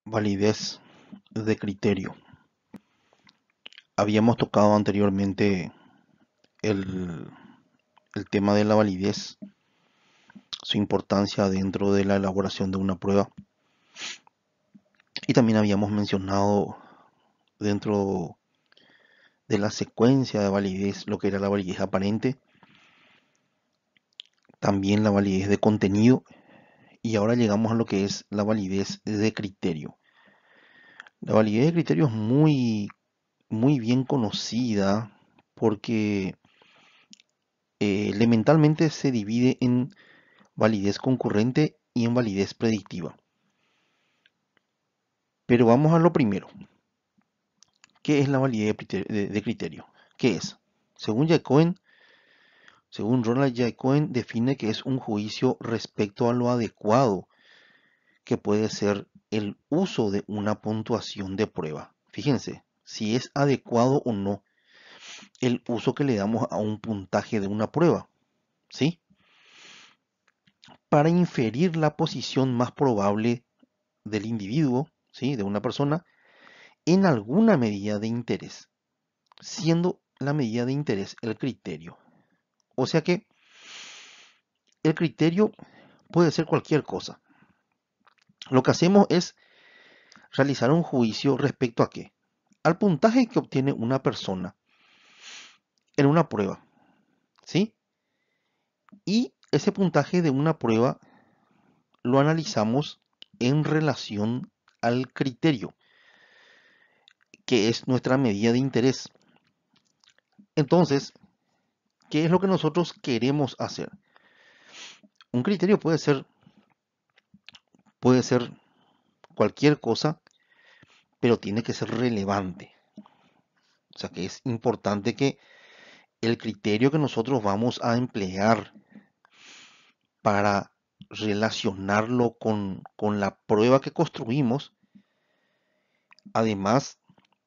Validez de criterio. Habíamos tocado anteriormente el, el tema de la validez, su importancia dentro de la elaboración de una prueba. Y también habíamos mencionado dentro de la secuencia de validez lo que era la validez aparente, también la validez de contenido y ahora llegamos a lo que es la validez de criterio. La validez de criterio es muy bien conocida porque elementalmente se divide en validez concurrente y en validez predictiva. Pero vamos a lo primero. ¿Qué es la validez de criterio? ¿Qué es? Según Cohen, según Ronald J. Cohen, define que es un juicio respecto a lo adecuado que puede ser el uso de una puntuación de prueba. Fíjense, si es adecuado o no el uso que le damos a un puntaje de una prueba, ¿sí? Para inferir la posición más probable del individuo, ¿sí? De una persona, en alguna medida de interés, siendo la medida de interés el criterio. O sea que el criterio puede ser cualquier cosa. Lo que hacemos es realizar un juicio respecto a qué? Al puntaje que obtiene una persona en una prueba, ¿sí? Y ese puntaje de una prueba lo analizamos en relación al criterio, que es nuestra medida de interés. Entonces, ¿qué es lo que nosotros queremos hacer? Un criterio puede ser cualquier cosa, pero tiene que ser relevante. O sea que es importante que el criterio que nosotros vamos a emplear para relacionarlo con la prueba que construimos, además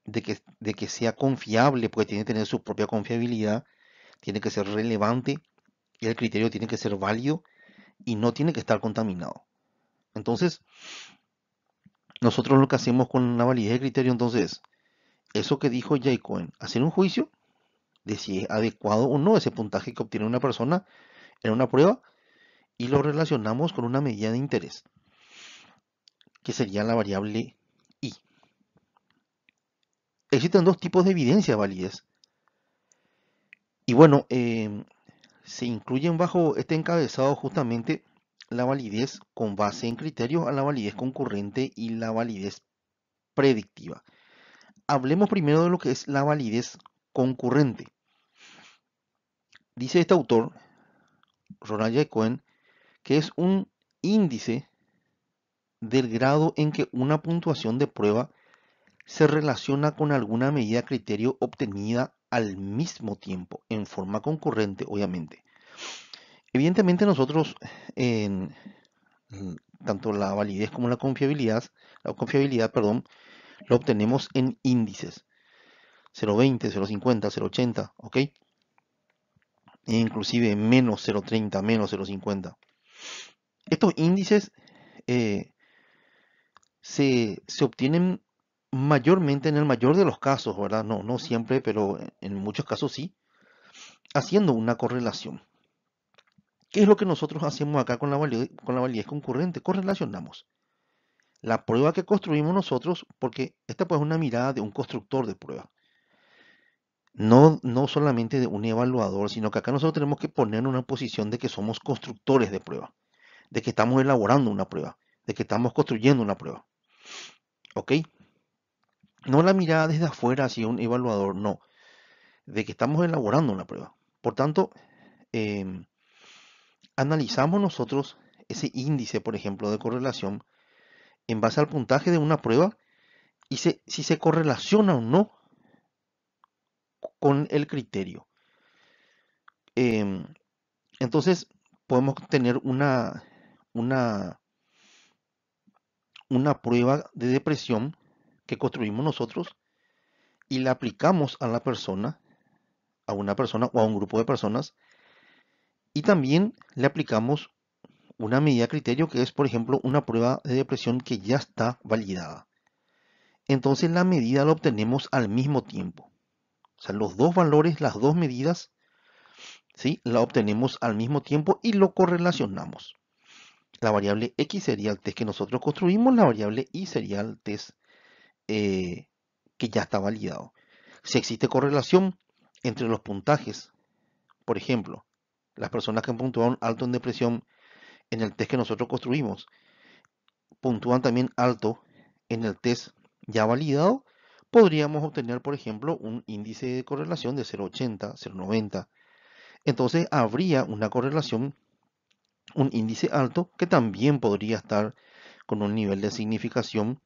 de que sea confiable, porque tiene que tener su propia confiabilidad, tiene que ser relevante y el criterio tiene que ser válido y no tiene que estar contaminado. Entonces, nosotros lo que hacemos con la validez de criterio, entonces, eso que dijo Jay Cohen, hacer un juicio de si es adecuado o no ese puntaje que obtiene una persona en una prueba y lo relacionamos con una medida de interés, que sería la variable I. Existen dos tipos de evidencia de validez. Y bueno, se incluyen bajo este encabezado justamente la validez con base en criterios a la validez concurrente y la validez predictiva. Hablemos primero de lo que es la validez concurrente. Dice este autor, Ronald J. Cohen, que es un índice del grado en que una puntuación de prueba se relaciona con alguna medida criterio obtenida al mismo tiempo, en forma concurrente, obviamente. Evidentemente nosotros, en tanto la validez como la confiabilidad, perdón, lo obtenemos en índices, 0,20, 0,50, 0,80, ¿ok? E inclusive menos 0,30, menos 0,50. Estos índices eh, se obtienen mayormente en el mayor de los casos, ¿verdad? No siempre, pero en muchos casos sí, haciendo una correlación. ¿Qué es lo que nosotros hacemos acá con la validez concurrente? Correlacionamos la prueba que construimos nosotros, porque esta pues es una mirada de un constructor de prueba, no solamente de un evaluador, sino que acá nosotros tenemos que poner en una posición de que somos constructores de prueba, de que estamos elaborando una prueba, de que estamos construyendo una prueba, ¿ok? No la mirada desde afuera hacia un evaluador, no, de que estamos elaborando una prueba. Por tanto, em, analizamos nosotros ese índice, por ejemplo, de correlación en base al puntaje de una prueba y si se correlaciona o no con el criterio. Em, entonces, podemos tener una, una prueba de depresión que construimos nosotros y la aplicamos a la persona, a una persona o a un grupo de personas, y también le aplicamos una medida de criterio que es, por ejemplo, una prueba de depresión que ya está validada. Entonces la medida la obtenemos al mismo tiempo. O sea, los dos valores, las dos medidas, ¿sí? La obtenemos al mismo tiempo y lo correlacionamos. La variable X sería el test que nosotros construimos, la variable Y sería el test que ya está validado. Si existe correlación entre los puntajes, por ejemplo, las personas que puntúan alto en depresión en el test que nosotros construimos, puntúan también alto en el test ya validado, podríamos obtener, por ejemplo, un índice de correlación de 0,80, 0,90. Entonces habría una correlación, un índice alto que también podría estar con un nivel de significación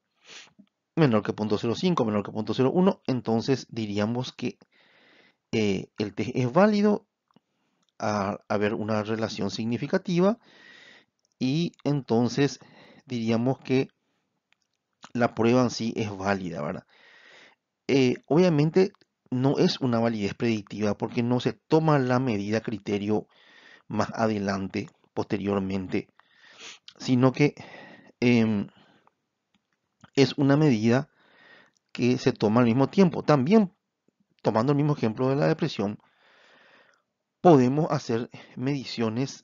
menor que 0,05, menor que 0,01. Entonces diríamos que el test es válido a haber una relación significativa y entonces diríamos que la prueba en sí es válida, ¿verdad? Obviamente no es una validez predictiva porque no se toma la medida criterio más adelante, posteriormente, sino que em, es una medida que se toma al mismo tiempo. También, tomando el mismo ejemplo de la depresión, podemos hacer mediciones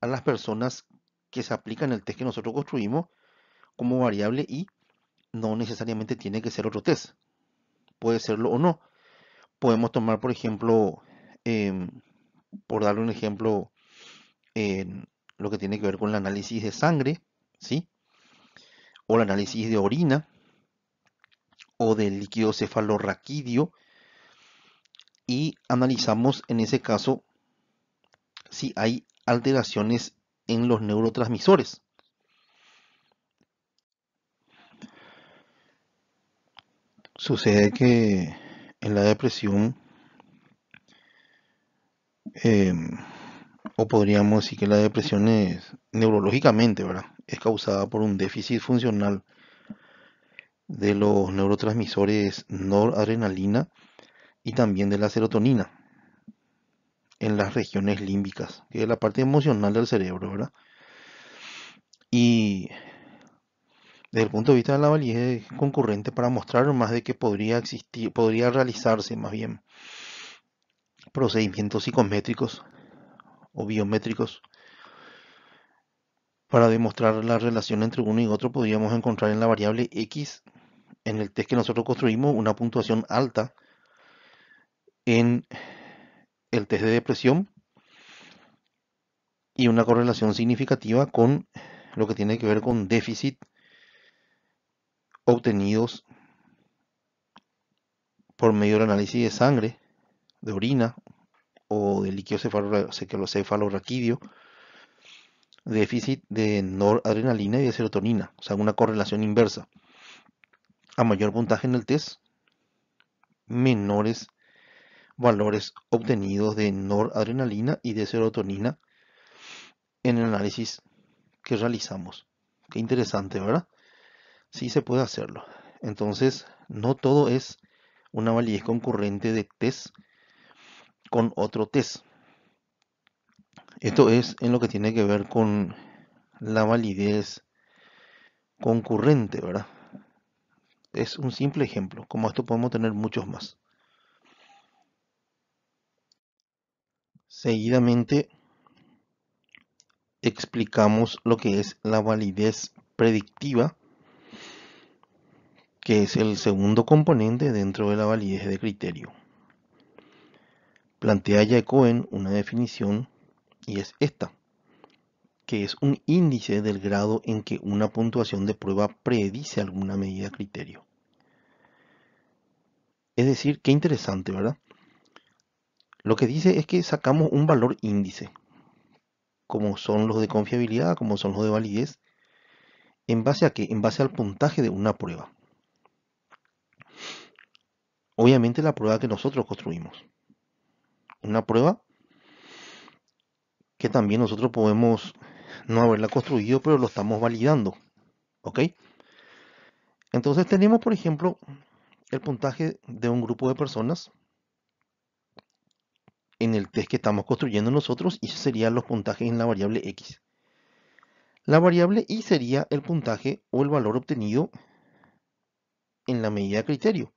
a las personas que se aplican el test que nosotros construimos como variable y no necesariamente tiene que ser otro test. Puede serlo o no. Podemos tomar, por ejemplo, em, por darle un ejemplo, en lo que tiene que ver con el análisis de sangre, ¿sí? O el análisis de orina o del líquido cefalorraquídeo y analizamos en ese caso si hay alteraciones en los neurotransmisores. Sucede que en la depresión, em, o podríamos decir que la depresión es neurológicamente, ¿verdad? Es causada por un déficit funcional de los neurotransmisores noradrenalina y también de la serotonina en las regiones límbicas, que es la parte emocional del cerebro, ¿verdad? Y desde el punto de vista de la validez concurrente, para mostrar más de que podría existir, podría realizarse más bien procedimientos psicométricos o biométricos para demostrar la relación entre uno y otro, podríamos encontrar en la variable X, en el test que nosotros construimos, una puntuación alta en el test de depresión y una correlación significativa con lo que tiene que ver con déficit obtenidos por medio del análisis de sangre, de orina o de líquido cefalorraquídeo, déficit de noradrenalina y de serotonina, o sea, una correlación inversa. A mayor puntaje en el test, menores valores obtenidos de noradrenalina y de serotonina en el análisis que realizamos. Qué interesante, ¿verdad? Sí se puede hacerlo. Entonces, no todo es una validez concurrente de test con otro test. Esto es en lo que tiene que ver con la validez concurrente, ¿verdad? Es un simple ejemplo. Como esto podemos tener muchos más. Seguidamente explicamos lo que es la validez predictiva, que es el segundo componente dentro de la validez de criterio. Plantea Cohen una definición y es esta, que es un índice del grado en que una puntuación de prueba predice alguna medida de criterio. Es decir, qué interesante, ¿verdad? Lo que dice es que sacamos un valor índice, como son los de confiabilidad, como son los de validez, ¿en base a qué? En base al puntaje de una prueba. Obviamente la prueba que nosotros construimos. Una prueba que también nosotros podemos no haberla construido, pero lo estamos validando. ¿Ok? Entonces tenemos, por ejemplo, el puntaje de un grupo de personas en el test que estamos construyendo nosotros y esos serían los puntajes en la variable X. La variable y sería el puntaje o el valor obtenido en la medida de criterio.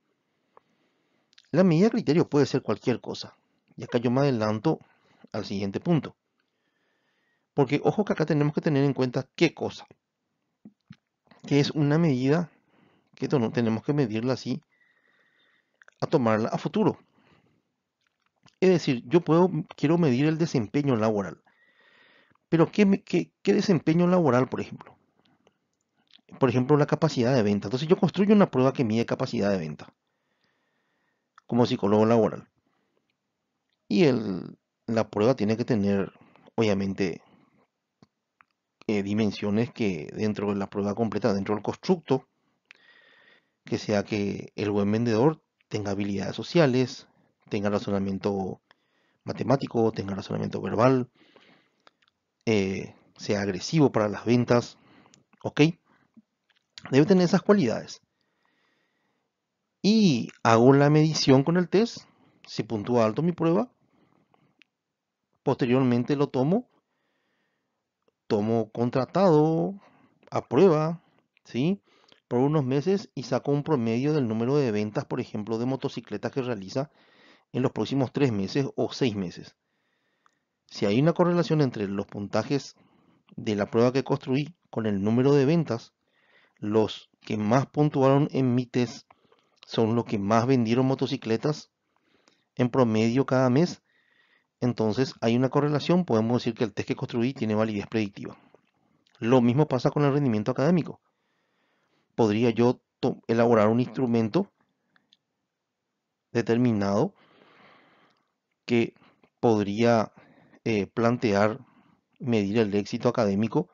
La medida de criterio puede ser cualquier cosa. Y acá yo me adelanto al siguiente punto. Porque ojo que acá tenemos que tener en cuenta qué cosa. Que es una medida que tenemos que medirla así a tomarla a futuro. Es decir, quiero medir el desempeño laboral. Pero ¿qué desempeño laboral, por ejemplo? Por ejemplo, la capacidad de venta. Entonces yo construyo una prueba que mide capacidad de venta como psicólogo laboral. Y la prueba tiene que tener, obviamente, dimensiones que dentro de la prueba completa, dentro del constructo, que sea que el buen vendedor tenga habilidades sociales, tenga razonamiento matemático, tenga razonamiento verbal, sea agresivo para las ventas, ¿ok? Debe tener esas cualidades. Y hago la medición con el test, si puntúa alto mi prueba, posteriormente lo tomo contratado a prueba, ¿sí? Por unos meses y saco un promedio del número de ventas, por ejemplo, de motocicletas que realiza en los próximos 3 meses o 6 meses. Si hay una correlación entre los puntajes de la prueba que construí con el número de ventas, los que más puntuaron en mi test son los que más vendieron motocicletas en promedio cada mes. Entonces hay una correlación, podemos decir que el test que construí tiene validez predictiva. Lo mismo pasa con el rendimiento académico. Podría yo elaborar un instrumento determinado que podría plantear medir el éxito académico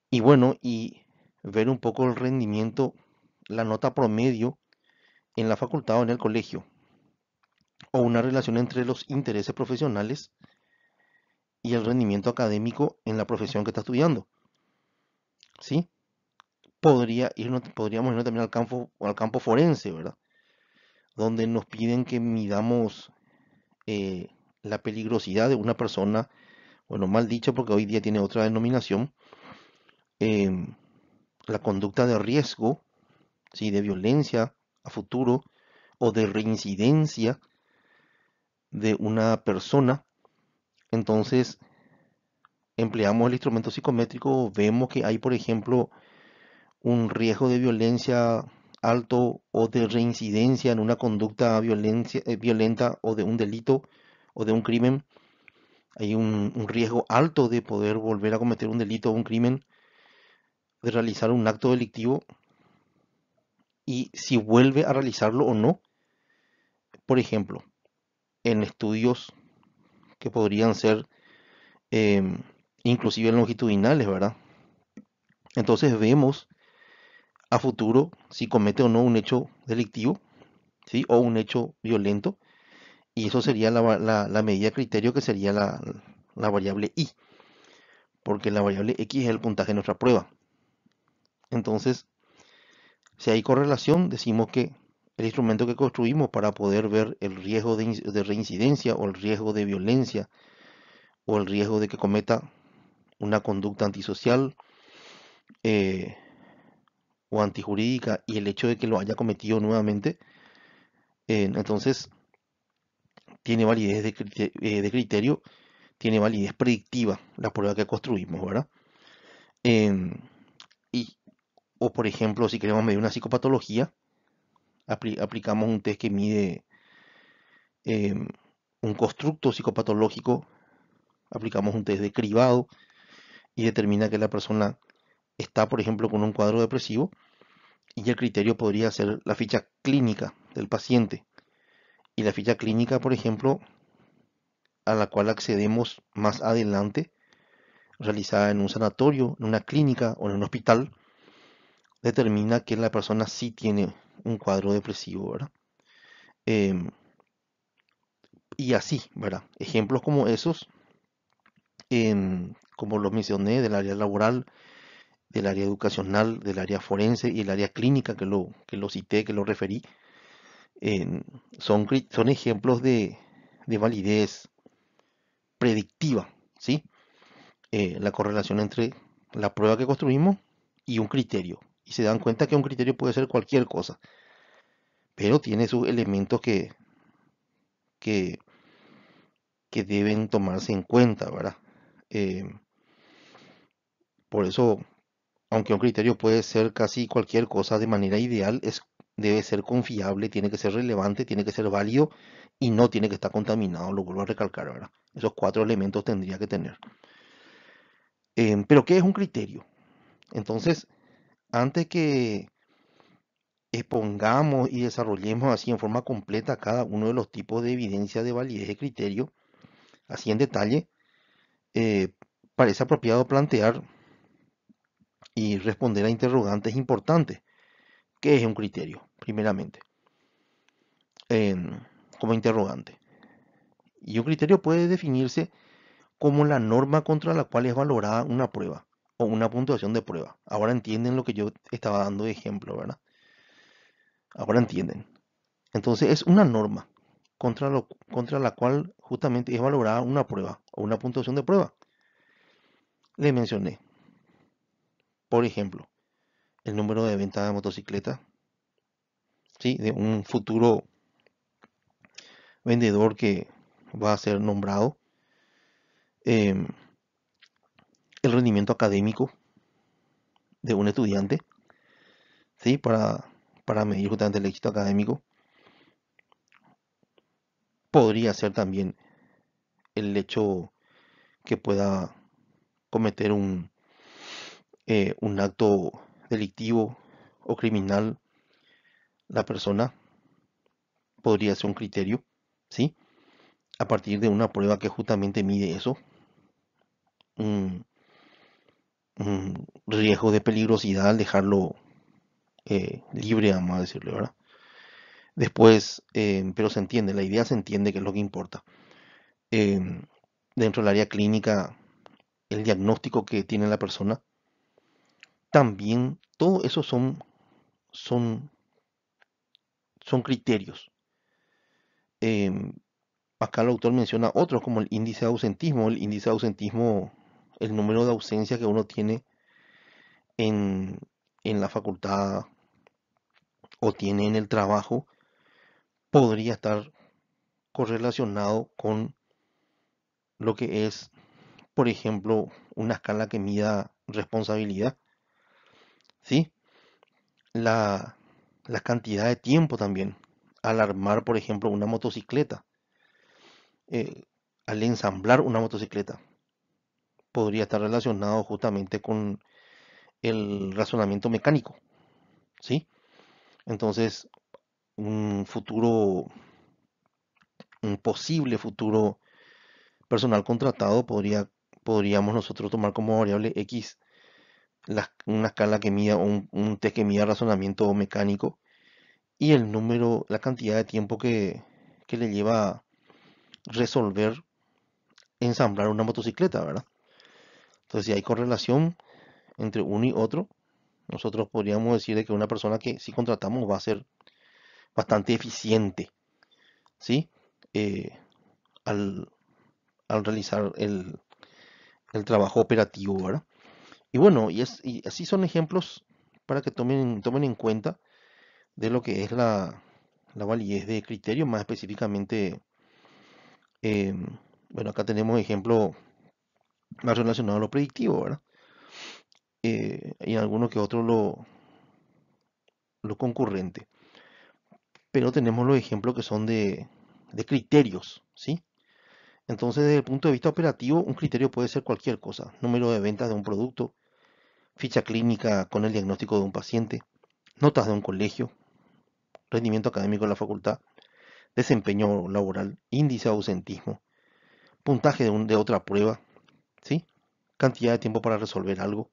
y bueno, y ver un poco el rendimiento, la nota promedio en la facultad o en el colegio, o una relación entre los intereses profesionales y el rendimiento académico en la profesión que está estudiando. ¿Sí? Podríamos irnos también al campo forense, ¿verdad? Donde nos piden que midamos eh, la peligrosidad de una persona, bueno, mal dicho porque hoy día tiene otra denominación, em, la conducta de riesgo, ¿sí? De violencia a futuro o de reincidencia de una persona. Entonces, empleamos el instrumento psicométrico, vemos que hay, por ejemplo, un riesgo de violencia alto o de reincidencia en una conducta violenta o de un delito o de un crimen. Hay un riesgo alto de poder volver a cometer un delito o un crimen, de realizar un acto delictivo y si vuelve a realizarlo o no. Por ejemplo, en estudios que podrían ser em, inclusive longitudinales, ¿verdad? Entonces vemos a futuro si comete o no un hecho delictivo, ¿sí? O un hecho violento. Y eso sería la medida de criterio que sería la variable I, porque la variable X es el puntaje de nuestra prueba. Entonces, si hay correlación, decimos que el instrumento que construimos para poder ver el riesgo de reincidencia o el riesgo de violencia o el riesgo de que cometa una conducta antisocial eh, o antijurídica y el hecho de que lo haya cometido nuevamente, entonces tiene validez de criterio, tiene validez predictiva la prueba que construimos, ¿verdad? Em, y, o por ejemplo, si queremos medir una psicopatología, aplicamos un test que mide em, un constructo psicopatológico, aplicamos un test de cribado y determina que la persona está, por ejemplo, con un cuadro depresivo y el criterio podría ser la ficha clínica del paciente. Y la ficha clínica, por ejemplo, a la cual accedemos más adelante, realizada en un sanatorio, en una clínica o en un hospital, determina que la persona sí tiene un cuadro depresivo, ¿verdad? Em, y así, ¿verdad? Ejemplos como esos, como los mencioné, del área laboral, del área educacional, del área forense y el área clínica que lo cité, que lo referí, son ejemplos de validez predictiva, ¿sí? La correlación entre la prueba que construimos y un criterio. Y se dan cuenta que un criterio puede ser cualquier cosa, pero tiene sus elementos que, que deben tomarse en cuenta, ¿verdad? Eh, por eso, aunque un criterio puede ser casi cualquier cosa de manera ideal, debe ser confiable, tiene que ser relevante, tiene que ser válido y no tiene que estar contaminado, lo vuelvo a recalcar, ¿verdad? Esos cuatro elementos tendría que tener. Pero ¿qué es un criterio? Entonces, antes que expongamos y desarrollemos así en forma completa cada uno de los tipos de evidencia de validez de criterio, así en detalle, eh, parece apropiado plantear y responder a interrogantes importantes. ¿Qué es un criterio? Primeramente, em, como interrogante. Y un criterio puede definirse como la norma contra la cual es valorada una prueba o una puntuación de prueba. Ahora entienden lo que yo estaba dando de ejemplo, ¿verdad? Ahora entienden. Entonces es una norma contra la cual justamente es valorada una prueba o una puntuación de prueba. Le mencioné, por ejemplo, el número de ventas de motocicletas, ¿sí? De un futuro vendedor que va a ser nombrado, em, el rendimiento académico de un estudiante, ¿sí? Para medir justamente el éxito académico. Podría ser también el hecho que pueda cometer un acto delictivo o criminal la persona, podría ser un criterio, ¿sí? A partir de una prueba que justamente mide eso, un, un riesgo de peligrosidad al dejarlo libre, vamos a decirle, ¿verdad? Después, pero se entiende, la idea se entiende que es lo que importa. Eh, Dentro del área clínica, el diagnóstico que tiene la persona, también todo eso son, son criterios. Em, Acá el autor menciona otros como el índice de ausentismo. El índice de ausentismo, el número de ausencias que uno tiene en, en la facultad o tiene en el trabajo, podría estar correlacionado con lo que es, por ejemplo, una escala que mida responsabilidad, ¿sí? La, la cantidad de tiempo también al armar, por ejemplo, una motocicleta, eh, al ensamblar una motocicleta, podría estar relacionado justamente con el razonamiento mecánico, ¿sí? Entonces, un futuro, un posible futuro personal contratado podríamos nosotros tomar como variable X una escala que mida, un test que mida razonamiento mecánico y el número, la cantidad de tiempo que le lleva a resolver ensamblar una motocicleta, ¿verdad? Entonces, si hay correlación entre uno y otro, nosotros podríamos decir de que una persona que si contratamos va a ser bastante eficiente, ¿sí? Eh, al, al realizar el trabajo operativo, ¿verdad? Y bueno, y así son ejemplos para que tomen en cuenta de lo que es la validez de criterio, más específicamente, em, bueno, acá tenemos ejemplo más relacionado a lo predictivo, ¿verdad? Y alguno que otro lo concurrente. Pero tenemos los ejemplos que son de criterios, ¿sí? Entonces, desde el punto de vista operativo, un criterio puede ser cualquier cosa. Número de ventas de un producto, ficha clínica con el diagnóstico de un paciente, notas de un colegio, rendimiento académico de la facultad, desempeño laboral, índice de ausentismo, puntaje de otra prueba, ¿sí? Cantidad de tiempo para resolver algo,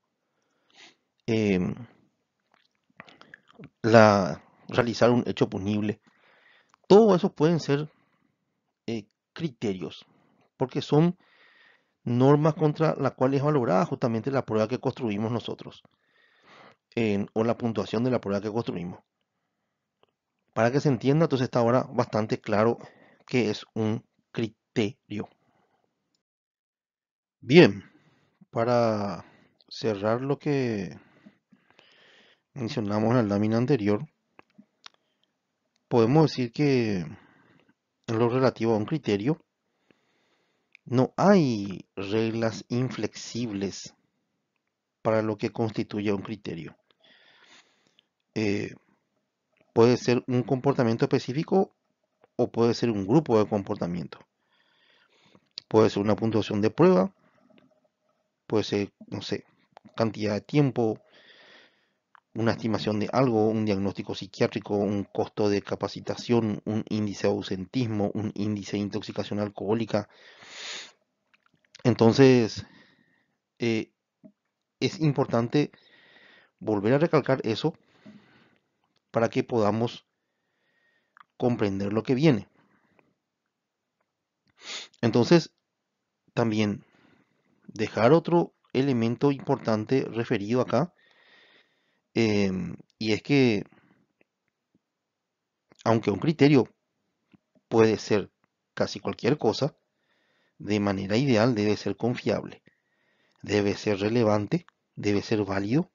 em, realizar un hecho punible. Todo eso pueden ser criterios, porque son normas contra las cuales es valorada justamente la prueba que construimos nosotros, o la puntuación de la prueba que construimos. Para que se entienda, entonces está ahora bastante claro qué es un criterio. Bien, para cerrar lo que mencionamos en la lámina anterior, podemos decir que en lo relativo a un criterio, no hay reglas inflexibles para lo que constituye un criterio. Eh, Puede ser un comportamiento específico o puede ser un grupo de comportamiento. Puede ser una puntuación de prueba, puede ser, no sé, cantidad de tiempo, una estimación de algo, un diagnóstico psiquiátrico, un costo de capacitación, un índice de ausentismo, un índice de intoxicación alcohólica. Entonces, eh, es importante volver a recalcar eso para que podamos comprender lo que viene. Entonces, también dejar otro elemento importante referido acá, y es que aunque un criterio puede ser casi cualquier cosa, de manera ideal debe ser confiable, debe ser relevante, debe ser válido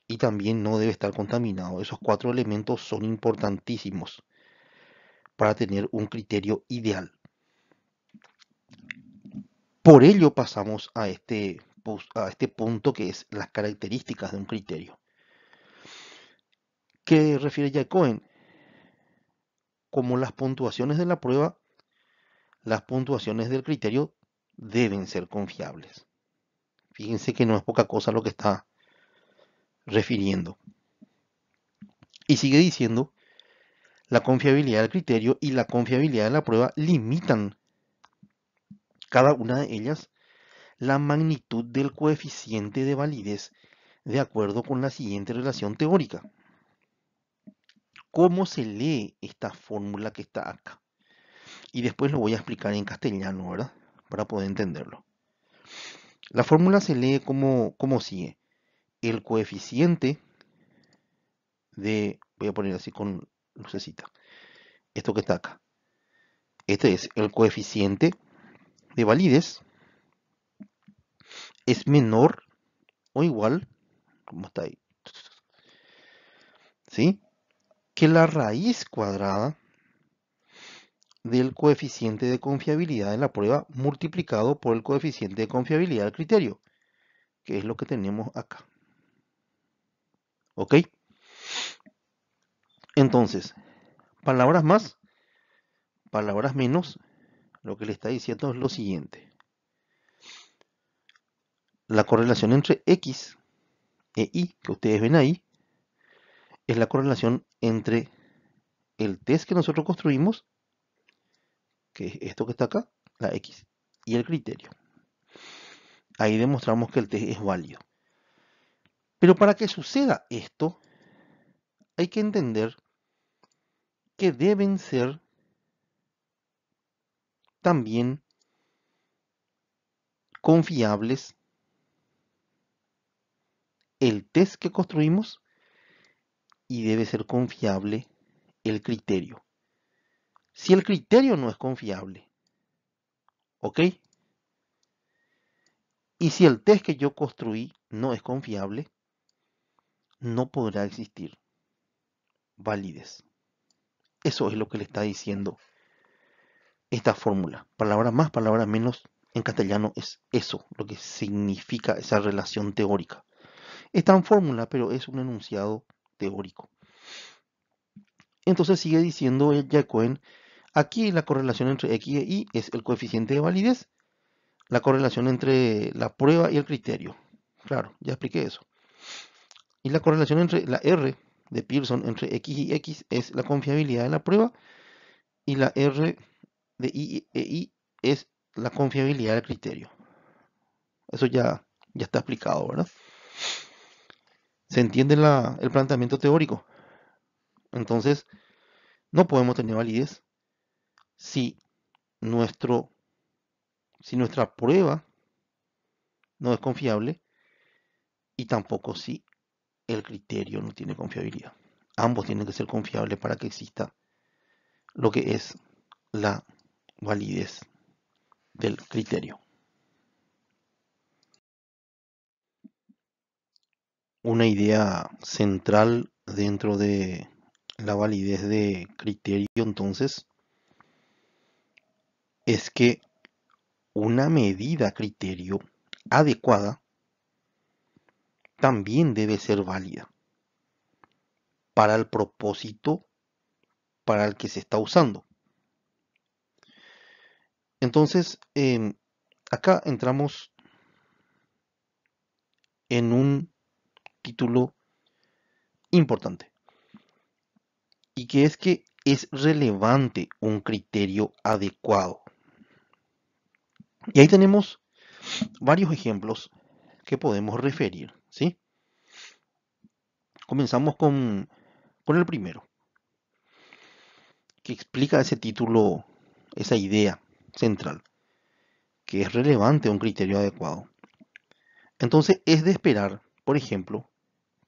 y también no debe estar contaminado. Esos cuatro elementos son importantísimos para tener un criterio ideal. Por ello pasamos a este punto que es las características de un criterio. ¿Qué refiere Jacoben? Como las puntuaciones de la prueba, las puntuaciones del criterio deben ser confiables. Fíjense que no es poca cosa lo que está refiriendo. Y sigue diciendo, la confiabilidad del criterio y la confiabilidad de la prueba limitan cada una de ellas la magnitud del coeficiente de validez de acuerdo con la siguiente relación teórica. ¿Cómo se lee esta fórmula que está acá? Y después lo voy a explicar en castellano, ¿verdad? Para poder entenderlo. La fórmula se lee como sigue. El coeficiente voy a poner así con lucecita, esto que está acá. Este es el coeficiente de validez, es menor o igual, como está ahí, ¿sí? Que la raíz cuadrada del coeficiente de confiabilidad de la prueba multiplicado por el coeficiente de confiabilidad del criterio, que es lo que tenemos acá. ¿Ok? Entonces, palabras más, palabras menos, lo que le está diciendo es lo siguiente. La correlación entre X e Y, que ustedes ven ahí, es la correlación entre el test que nosotros construimos, que es esto que está acá, la X, y el criterio. Ahí demostramos que el test es válido. Pero para que suceda esto, hay que entender que deben ser también confiables el test que construimos y debe ser confiable el criterio. Si el criterio no es confiable, ¿ok? Y si el test que yo construí no es confiable, no podrá existir validez. Eso es lo que le está diciendo esta fórmula. Palabra más, palabra menos, en castellano es eso, lo que significa esa relación teórica. Está en fórmula, pero es un enunciado teórico. Entonces sigue diciendo Jacoben, aquí la correlación entre X e Y es el coeficiente de validez, la correlación entre la prueba y el criterio. Claro, ya expliqué eso. Y la correlación entre la R de Pearson entre X y X es la confiabilidad de la prueba y la R de I e Y es la confiabilidad del criterio. Eso ya está explicado, ¿verdad? ¿Se entiende el planteamiento teórico? Entonces, no podemos tener validez si, nuestro, si nuestra prueba no es confiable y tampoco si el criterio no tiene confiabilidad. Ambos tienen que ser confiables para que exista lo que es la validez del criterio. una idea central dentro de la validez de criterio, entonces, es que una medida criterio adecuada también debe ser válida para el propósito para el que se está usando. Entonces, acá entramos en un título importante, y que es que es relevante un criterio adecuado. Y ahí tenemos varios ejemplos que podemos referir, ¿sí? Comenzamos con el primero, que explica ese título, esa idea central, que es relevante un criterio adecuado. Entonces es de esperar, por ejemplo,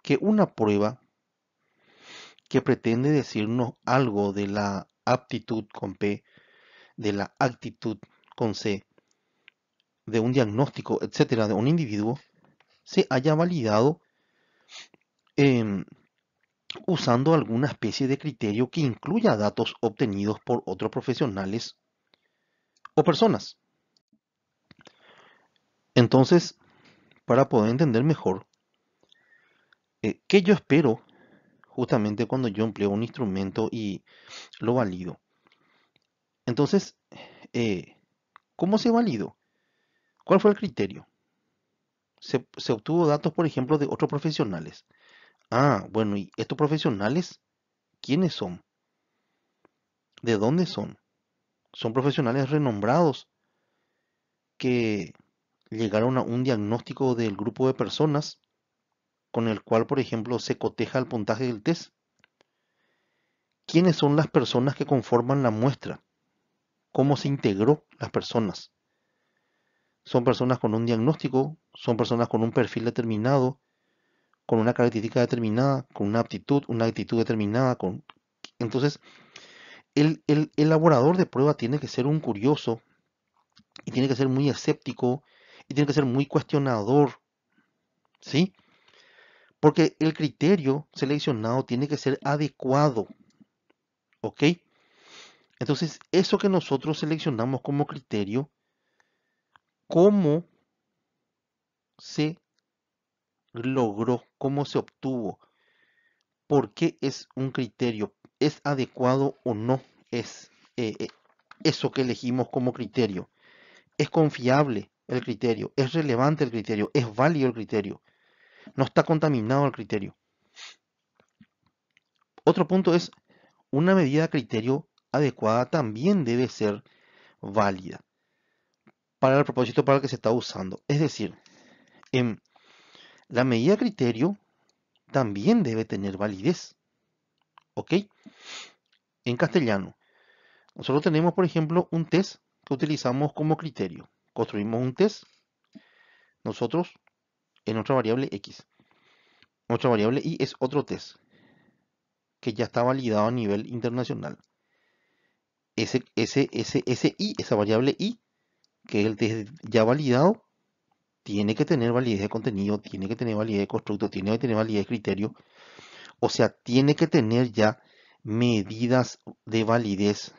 que una prueba que pretende decirnos algo de la aptitud con P, de la actitud con C, de un diagnóstico, etcétera, de un individuo, se haya validado em, usando alguna especie de criterio que incluya datos obtenidos por otros profesionales o personas. Entonces, para poder entender mejor, ¿qué yo espero justamente cuando yo empleo un instrumento y lo valido? Entonces, eh, ¿cómo se validó? ¿Cuál fue el criterio? Se obtuvo datos, por ejemplo, de otros profesionales. Ah, bueno, ¿y estos profesionales quiénes son? ¿De dónde son? Son profesionales renombrados que llegaron a un diagnóstico del grupo de personas con el cual, por ejemplo, se coteja el puntaje del test. ¿Quiénes son las personas que conforman la muestra? ¿Cómo se integró las personas? ¿Son personas con un diagnóstico? ¿Son personas con un perfil determinado? ¿Con una característica determinada? ¿Con una actitud determinada? Entonces, el elaborador de prueba tiene que ser un curioso y tiene que ser muy escéptico y tiene que ser muy cuestionador, ¿sí? Porque el criterio seleccionado tiene que ser adecuado, ¿ok? Entonces, eso que nosotros seleccionamos como criterio, ¿cómo se logró? ¿Cómo se obtuvo? ¿Por qué es un criterio? ¿Es adecuado o no es eso que elegimos como criterio? ¿Es confiable el criterio? ¿Es relevante el criterio? ¿Es válido el criterio? ¿No está contaminado el criterio? Otro punto es, una medida criterio adecuada también debe ser válida para el propósito para el que se está usando. Es decir, en la medida criterio también debe tener validez. ¿Ok? En castellano, nosotros tenemos, por ejemplo, un test que utilizamos como criterio. Construimos un test nosotros en nuestra variable x. Nuestra variable y es otro test que ya está validado a nivel internacional. Esa variable y, que es el test ya validado, tiene que tener validez de contenido, tiene que tener validez de constructo, tiene que tener validez de criterio. O sea, tiene que tener ya medidas de validez,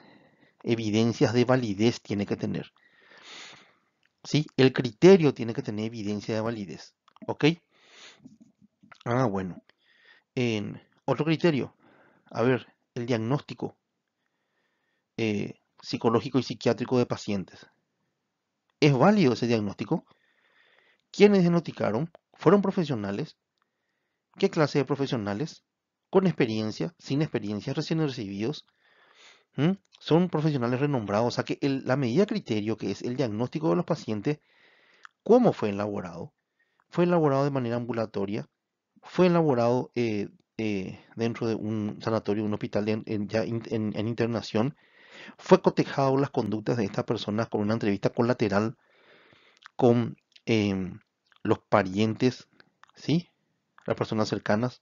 evidencias de validez tiene que tener. ¿Sí? El criterio tiene que tener evidencia de validez. ¿Ok? Ah, bueno. Otro criterio. A ver, el diagnóstico psicológico y psiquiátrico de pacientes. ¿Es válido ese diagnóstico? ¿Quiénes diagnosticaron? ¿Fueron profesionales? ¿Qué clase de profesionales? ¿Con experiencia? ¿Sin experiencia? ¿Recién recibidos? ¿Mm? Son profesionales renombrados. O sea que la medida criterio, que es el diagnóstico de los pacientes, ¿cómo fue elaborado? ¿Fue elaborado de manera ambulatoria? ¿Fue elaborado dentro de un sanatorio, un hospital en internación? ¿Fue cotejado las conductas de estas personas con una entrevista colateral con los parientes, ¿sí? Las personas cercanas?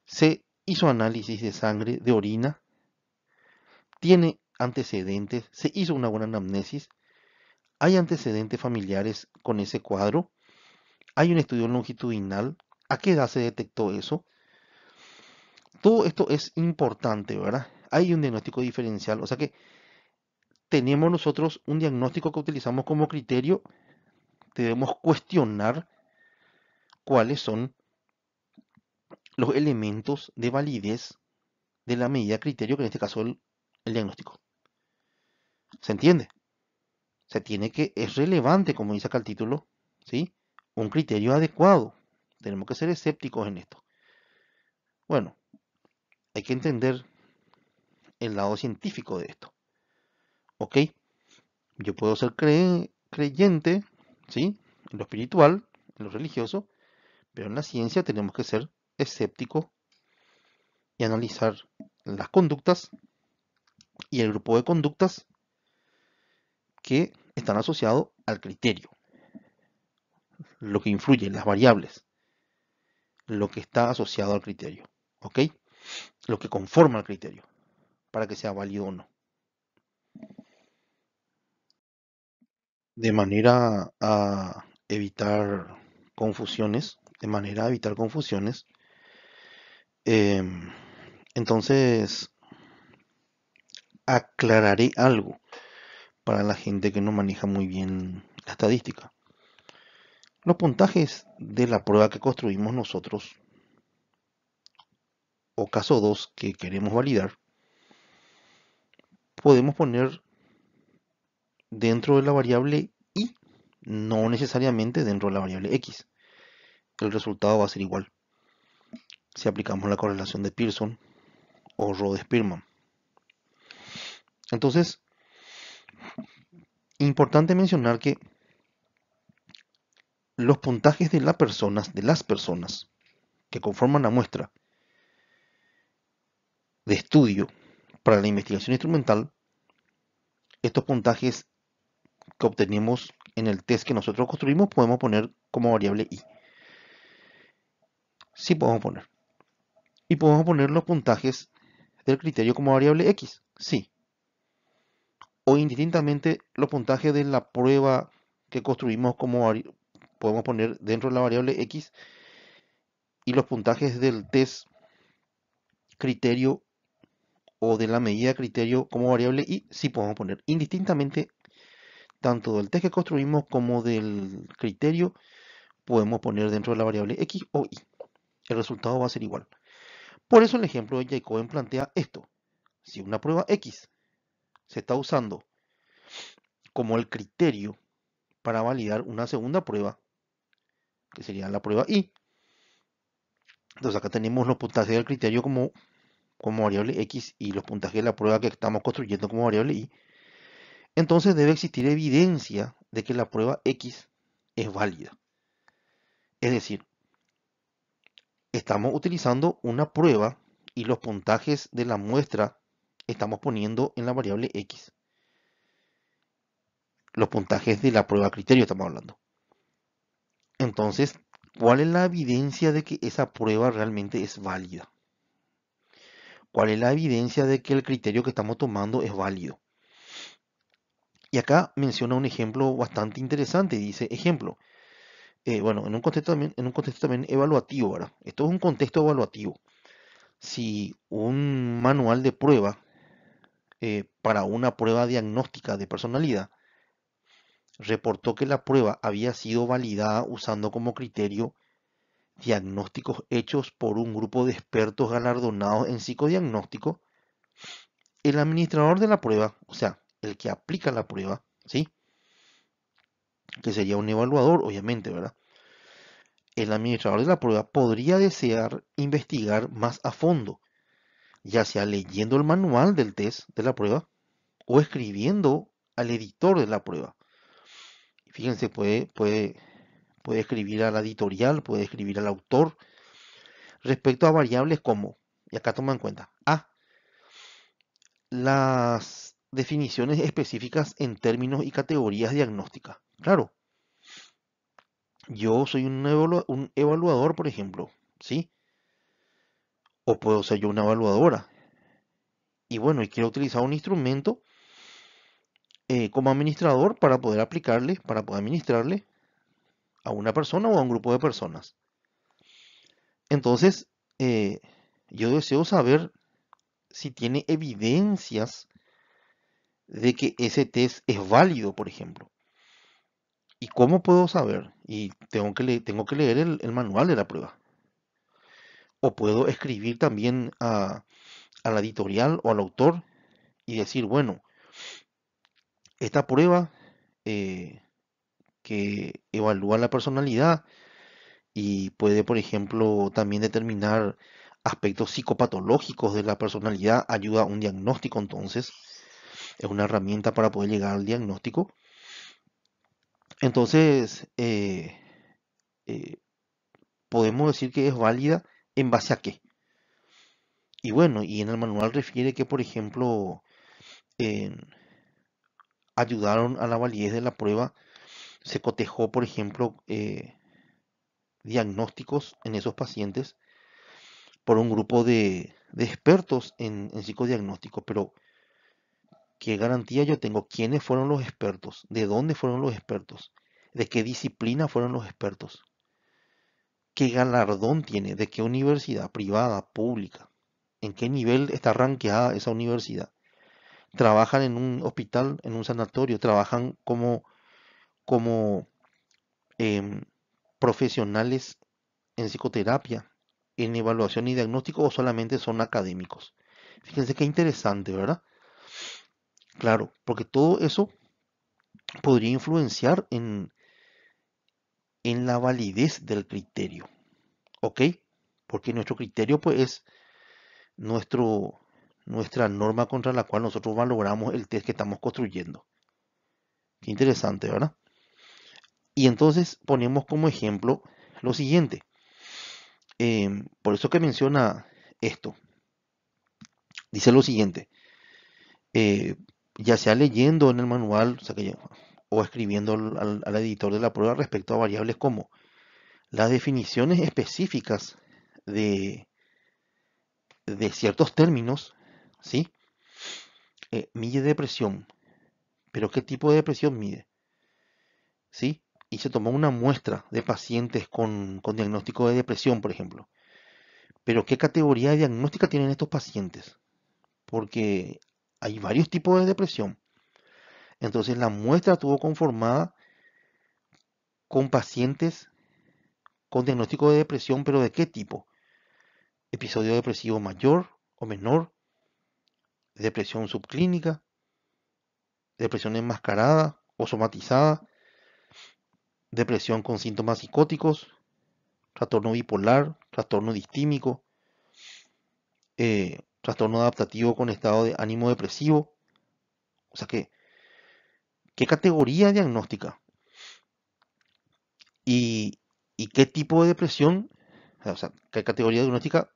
¿Se hizo análisis de sangre, de orina? ¿Tiene antecedentes? ¿Se hizo una buena anamnesis? ¿Hay antecedentes familiares con ese cuadro? ¿Hay un estudio longitudinal? ¿A qué edad se detectó eso? Todo esto es importante, ¿verdad? Hay un diagnóstico diferencial, o sea que tenemos nosotros un diagnóstico que utilizamos como criterio, debemos cuestionar cuáles son los elementos de validez de la medida criterio, que en este caso el diagnóstico. ¿Se entiende? Se tiene que, es relevante, como dice acá el título, ¿sí? Un criterio adecuado. Tenemos que ser escépticos en esto. Bueno, hay que entender el lado científico de esto. ¿Ok? Yo puedo ser creyente, ¿sí? En lo espiritual, en lo religioso, pero en la ciencia tenemos que ser escépticos y analizar las conductas y el grupo de conductas que están asociados al criterio, lo que influye, las variables, lo que está asociado al criterio, ¿ok? Lo que conforma el criterio, para que sea válido o no. De manera a evitar confusiones, em, entonces aclararé algo para la gente que no maneja muy bien la estadística. Los puntajes de la prueba que construimos nosotros, o caso 2 que queremos validar, podemos poner dentro de la variable y, no necesariamente dentro de la variable x. El resultado va a ser igual si aplicamos la correlación de Pearson o Rho-Spearman. Entonces, importante mencionar que los puntajes de las personas que conforman la muestra de estudio para la investigación instrumental, estos puntajes que obtenemos en el test que nosotros construimos podemos poner como variable i. Sí podemos poner. Y podemos poner los puntajes del criterio como variable x. Sí. O indistintamente los puntajes de la prueba que construimos como podemos poner dentro de la variable x y los puntajes del test criterio o de la medida criterio como variable y sí podemos poner indistintamente tanto del test que construimos como del criterio podemos poner dentro de la variable x o y. El resultado va a ser igual. Por eso el ejemplo de Jacoben plantea esto. Si una prueba x se está usando como el criterio para validar una segunda prueba, que sería la prueba y, entonces acá tenemos los puntajes del criterio como variable x y los puntajes de la prueba que estamos construyendo como variable y, entonces debe existir evidencia de que la prueba x es válida. Es decir, estamos utilizando una prueba y los puntajes de la muestra estamos poniendo en la variable x. Los puntajes de la prueba criterio estamos hablando. Entonces, ¿cuál es la evidencia de que esa prueba realmente es válida? ¿Cuál es la evidencia de que el criterio que estamos tomando es válido? Y acá menciona un ejemplo bastante interesante. Dice, ejemplo, bueno, en un contexto también evaluativo, ¿verdad? Esto es un contexto evaluativo. Si un manual de prueba para una prueba diagnóstica de personalidad reportó que la prueba había sido validada usando como criterio diagnósticos hechos por un grupo de expertos galardonados en psicodiagnóstico, el administrador de la prueba, o sea, el que aplica la prueba, ¿sí? Que sería un evaluador, obviamente, ¿verdad? El administrador de la prueba podría desear investigar más a fondo, ya sea leyendo el manual del test de la prueba o escribiendo al editor de la prueba. Fíjense, puede escribir a la editorial, puede escribir al autor respecto a variables como, y acá toma en cuenta, A, las definiciones específicas en términos y categorías diagnósticas. Claro, yo soy un evaluador, por ejemplo, ¿sí? O puedo ser yo una evaluadora. Y bueno, y quiero utilizar un instrumento como administrador para poder administrarle a una persona o a un grupo de personas. Entonces, yo deseo saber si tiene evidencias de que ese test es válido, por ejemplo. ¿Y cómo puedo saber? Y tengo que leer el manual de la prueba. O puedo escribir también a la editorial o al autor y decir, bueno, esta prueba eh, que evalúa la personalidad y puede, por ejemplo, también determinar aspectos psicopatológicos de la personalidad, ayuda a un diagnóstico, entonces es una herramienta para poder llegar al diagnóstico. Entonces, eh, podemos decir que es válida en base a qué. Y bueno, y en el manual refiere que, por ejemplo, en- ayudaron a la validez de la prueba, se cotejó, por ejemplo, diagnósticos en esos pacientes por un grupo de expertos en psicodiagnóstico, pero ¿qué garantía yo tengo? ¿Quiénes fueron los expertos? ¿De dónde fueron los expertos? ¿De qué disciplina fueron los expertos? ¿Qué galardón tiene? ¿De qué universidad? ¿Privada? ¿Pública? ¿En qué nivel está rankeada esa universidad? ¿Trabajan en un hospital, en un sanatorio? ¿Trabajan como em, profesionales en psicoterapia, en evaluación y diagnóstico o solamente son académicos? Fíjense qué interesante, ¿verdad? Claro, porque todo eso podría influenciar en la validez del criterio, ¿ok? Porque nuestro criterio pues es nuestro, nuestra norma contra la cual nosotros valoramos el test que estamos construyendo. Qué interesante, ¿verdad? Y entonces ponemos como ejemplo lo siguiente. Por eso que menciona esto. Dice lo siguiente. eh, ya sea leyendo en el manual, o, sea o escribiendo al editor de la prueba respecto a variables como las definiciones específicas de, de ciertos términos, ¿sí? Mide depresión, pero ¿qué tipo de depresión mide? ¿Sí? Y se tomó una muestra de pacientes con diagnóstico de depresión, por ejemplo. Pero ¿qué categoría de diagnóstica tienen estos pacientes? Porque hay varios tipos de depresión. Entonces la muestra estuvo conformada con pacientes con diagnóstico de depresión, pero ¿de qué tipo? Episodio depresivo mayor o menor, depresión subclínica, depresión enmascarada o somatizada, depresión con síntomas psicóticos, trastorno bipolar, trastorno distímico, trastorno adaptativo con estado de ánimo depresivo. O sea que, ¿qué categoría diagnóstica? ¿Y, y qué tipo de depresión? O sea, ¿qué categoría diagnóstica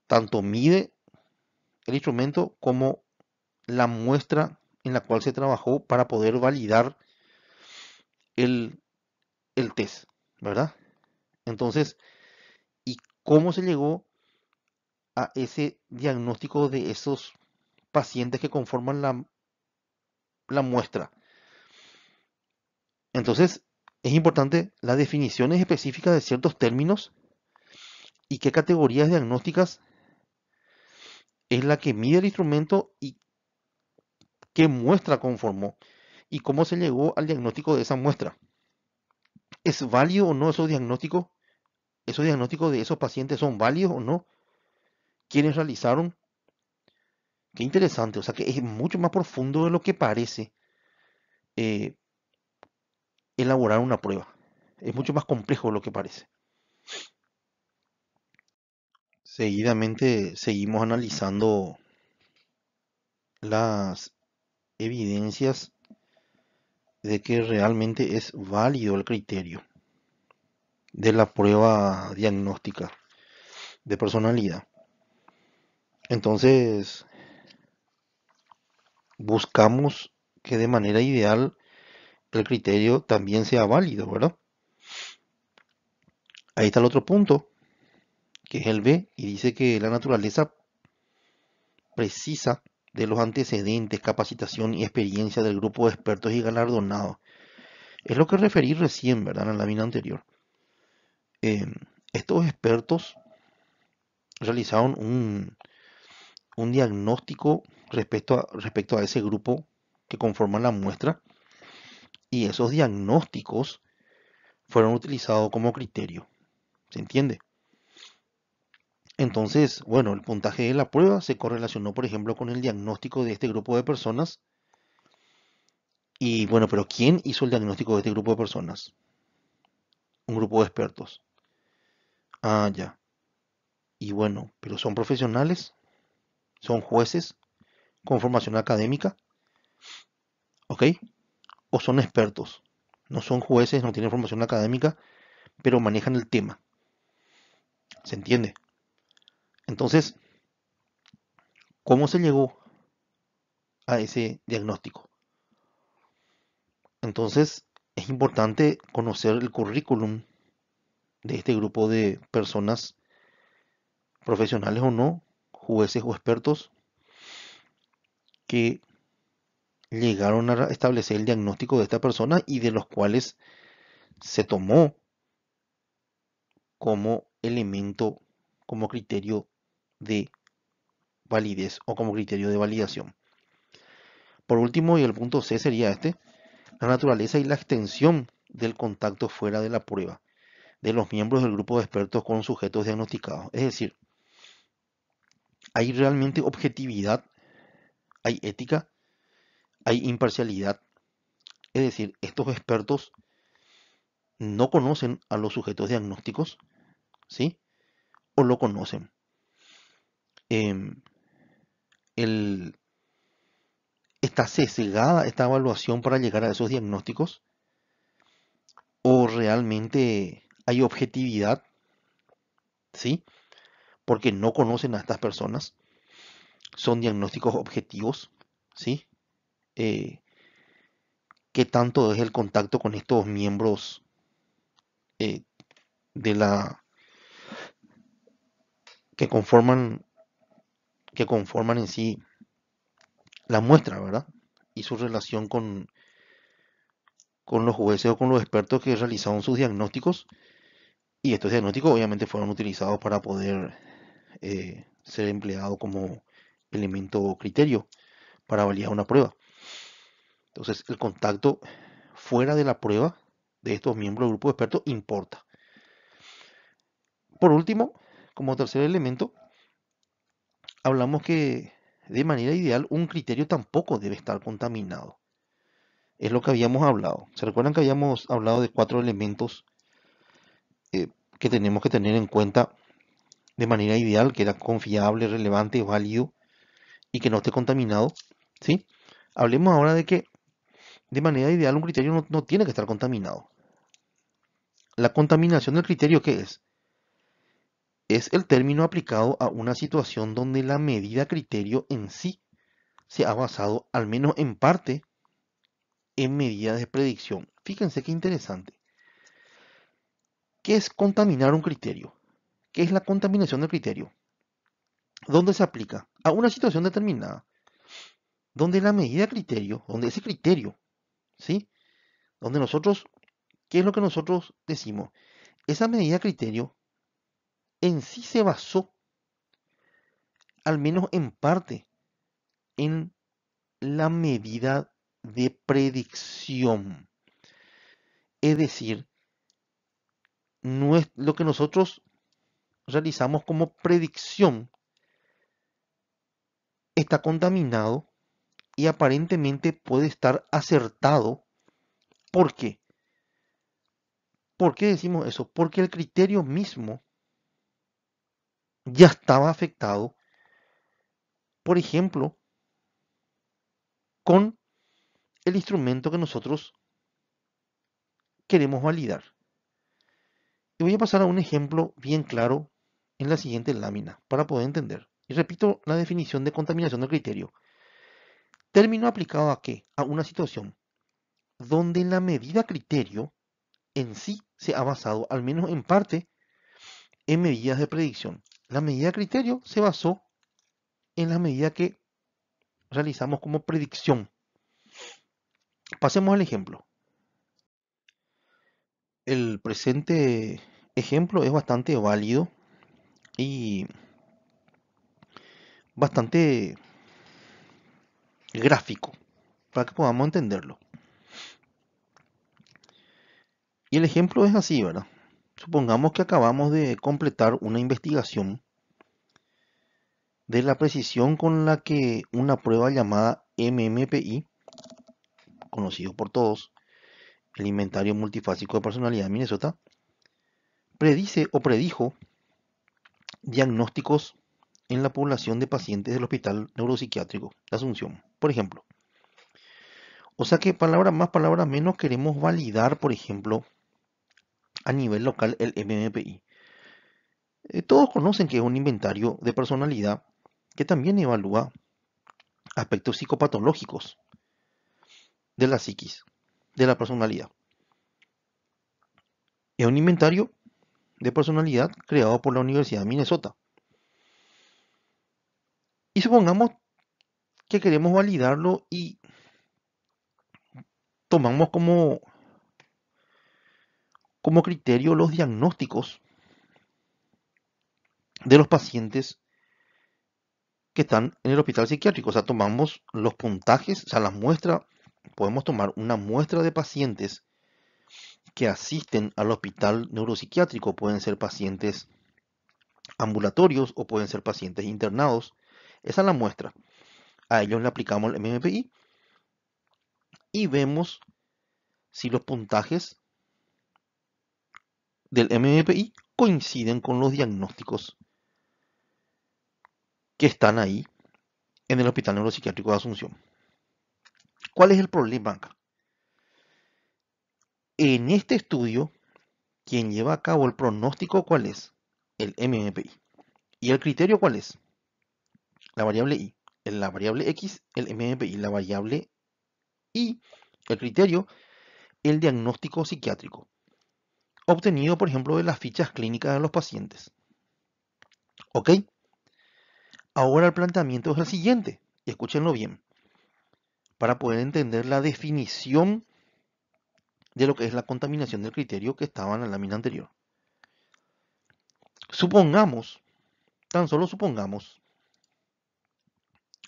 tanto mide el instrumento como la muestra en la cual se trabajó para poder validar el, el test, ¿verdad? Entonces, ¿y cómo se llegó a ese diagnóstico de esos pacientes que conforman la muestra? Entonces, es importante las definiciones específicas de ciertos términos y qué categorías diagnósticas es la que mide el instrumento y qué muestra conformó y cómo se llegó al diagnóstico de esa muestra. ¿Es válido o no esos diagnósticos? ¿Esos diagnósticos de esos pacientes son válidos o no? ¿Quiénes realizaron? Qué interesante, o sea que es mucho más profundo de lo que parece eh, elaborar una prueba. Es mucho más complejo de lo que parece. Seguidamente seguimos analizando las evidencias de que realmente es válido el criterio de la prueba diagnóstica de personalidad. Entonces, buscamos que de manera ideal el criterio también sea válido, ¿verdad? Ahí está el otro punto, que es el B, y dice que la naturaleza precisa de los antecedentes, capacitación y experiencia del grupo de expertos y galardonados. Es lo que referí recién, ¿verdad? En la lámina anterior. Eh, Estos expertos realizaron un diagnóstico respecto a ese grupo que conforman la muestra, y esos diagnósticos fueron utilizados como criterio. ¿Se entiende? Entonces, bueno, el puntaje de la prueba se correlacionó, por ejemplo, con el diagnóstico de este grupo de personas. Y bueno, pero ¿quién hizo el diagnóstico de este grupo de personas? Un grupo de expertos. Ah, ya. Y bueno, pero son profesionales, son jueces con formación académica, ¿ok? O son expertos. No son jueces, no tienen formación académica, pero manejan el tema. ¿Se entiende? Entonces, ¿cómo se llegó a ese diagnóstico? Entonces, es importante conocer el currículum de este grupo de personas, profesionales o no, jueces o expertos, que llegaron a establecer el diagnóstico de esta persona y de los cuales se tomó como elemento, como criterio de validez o como criterio de validación. Por último, y el punto C sería este, la naturaleza y la extensión del contacto fuera de la prueba de los miembros del grupo de expertos con sujetos diagnosticados. Es decir, hay realmente objetividad, hay ética, hay imparcialidad. Es decir, estos expertos no conocen a los sujetos diagnósticos, ¿sí? O lo conocen. Em, el, ¿Está sesgada esta evaluación para llegar a esos diagnósticos? ¿O realmente hay objetividad? ¿Sí? Porque no conocen a estas personas. Son diagnósticos objetivos, ¿sí? Eh, ¿Qué tanto es el contacto con estos miembros eh, de la que conforman que conforman en sí la muestra, ¿verdad? Y su relación con los jueces o con los expertos que realizaron sus diagnósticos. Y estos diagnósticos obviamente fueron utilizados para poder ser empleado como elemento criterio para validar una prueba. Entonces, el contacto fuera de la prueba de estos miembros del grupo de expertos importa. Por último, como tercer elemento, hablamos que de manera ideal un criterio tampoco debe estar contaminado. Es lo que habíamos hablado. ¿Se recuerdan que habíamos hablado de 4 elementos eh, que tenemos que tener en cuenta de manera ideal, que era confiable, relevante, válido y que no esté contaminado? ¿Sí? Hablemos ahora de que de manera ideal un criterio no tiene que estar contaminado. La contaminación del criterio, ¿qué es? Es el término aplicado a una situación donde la medida criterio en sí se ha basado, al menos en parte, en medidas de predicción. Fíjense qué interesante. ¿Qué es contaminar un criterio? ¿Qué es la contaminación del criterio? ¿Dónde se aplica? A una situación determinada, donde la medida criterio, donde ese criterio, ¿sí? Donde nosotros, ¿qué es lo que nosotros decimos? Esa medida criterio en sí se basó, al menos en parte, en la medida de predicción. Es decir, no es lo que nosotros realizamos como predicción está contaminado y aparentemente puede estar acertado. ¿Por qué? ¿Por qué decimos eso? Porque el criterio mismo ya estaba afectado, por ejemplo, con el instrumento que nosotros queremos validar. Y voy a pasar a un ejemplo bien claro en la siguiente lámina para poder entender. Y repito la definición de contaminación del criterio. Término aplicado a qué? A una situación donde la medida criterio en sí se ha basado, al menos en parte, en medidas de predicción. La medida criterio se basó en la medida que realizamos como predicción. Pasemos al ejemplo. El presente ejemplo es bastante válido y bastante gráfico para que podamos entenderlo. Y el ejemplo es así, ¿verdad? Supongamos que acabamos de completar una investigación de la precisión con la que una prueba llamada MMPI, conocido por todos, el Inventario Multifásico de Personalidad de Minnesota, predice o predijo diagnósticos en la población de pacientes del Hospital Neuropsiquiátrico de Asunción, por ejemplo. O sea que palabras más, palabras menos, queremos validar, por ejemplo, a nivel local el MMPI. Todos conocen que es un inventario de personalidad que también evalúa aspectos psicopatológicos de la psiquis, de la personalidad. Es un inventario de personalidad creado por la Universidad de Minnesota. Y supongamos que queremos validarlo y tomamos como criterio los diagnósticos de los pacientes que están en el hospital psiquiátrico. O sea, tomamos los puntajes, o sea, las muestras, podemos tomar una muestra de pacientes que asisten al hospital neuropsiquiátrico. Pueden ser pacientes ambulatorios o pueden ser pacientes internados. Esa es la muestra. A ellos le aplicamos el MMPI y vemos si los puntajes del MMPI coinciden con los diagnósticos que están ahí en el Hospital Neuropsiquiátrico de Asunción. ¿Cuál es el problema acá? En este estudio, quien lleva a cabo el pronóstico, ¿cuál es? El MMPI. ¿Y el criterio cuál es? La variable I. La variable X, el MMPI. La variable Y, el criterio, el diagnóstico psiquiátrico, obtenido, por ejemplo, de las fichas clínicas de los pacientes. ¿Ok? Ahora el planteamiento es el siguiente, y escúchenlo bien, para poder entender la definición de lo que es la contaminación del criterio que estaba en la lámina anterior. Supongamos, tan solo supongamos,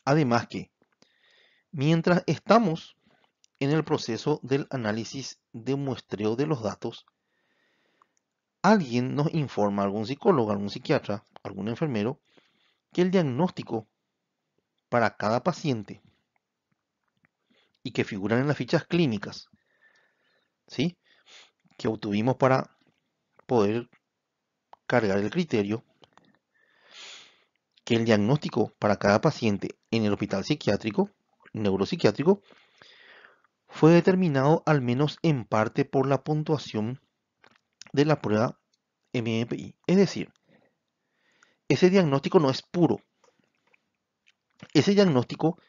además que mientras estamos en el proceso del análisis de muestreo de los datos, alguien nos informa, algún psicólogo, algún psiquiatra, algún enfermero, que el diagnóstico para cada paciente y que figuran en las fichas clínicas, ¿sí?, que obtuvimos para poder cargar el criterio, que el diagnóstico para cada paciente en el hospital psiquiátrico, neuropsiquiátrico, fue determinado al menos en parte por la puntuación de la prueba MMPI. Es decir, ese diagnóstico no es puro. Ese diagnóstico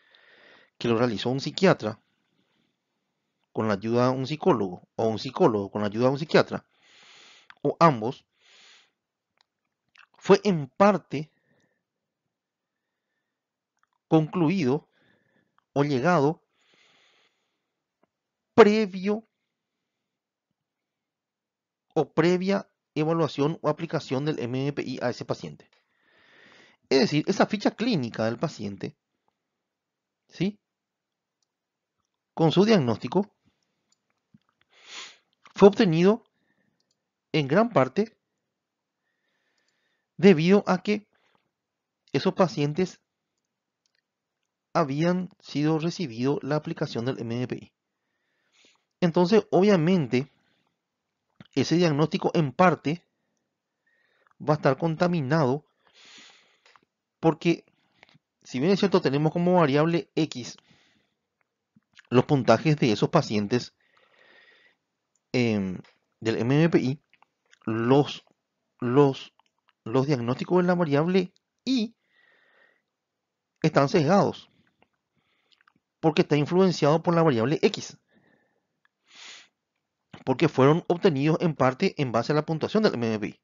que lo realizó un psiquiatra con la ayuda de un psicólogo o un psicólogo con la ayuda de un psiquiatra o ambos, fue en parte concluido o llegado previo o previa evaluación o aplicación del MMPI a ese paciente. Es decir, esa ficha clínica del paciente, ¿sí?, con su diagnóstico, fue obtenido en gran parte debido a que esos pacientes habían sido recibido la aplicación del MMPI. Entonces, obviamente, ese diagnóstico en parte va a estar contaminado porque, si bien es cierto, tenemos como variable X los puntajes de esos pacientes del MMPI, los, los, los diagnósticos de la variable Y están sesgados porque está influenciado por la variable X, porque fueron obtenidos en parte en base a la puntuación del MMPI.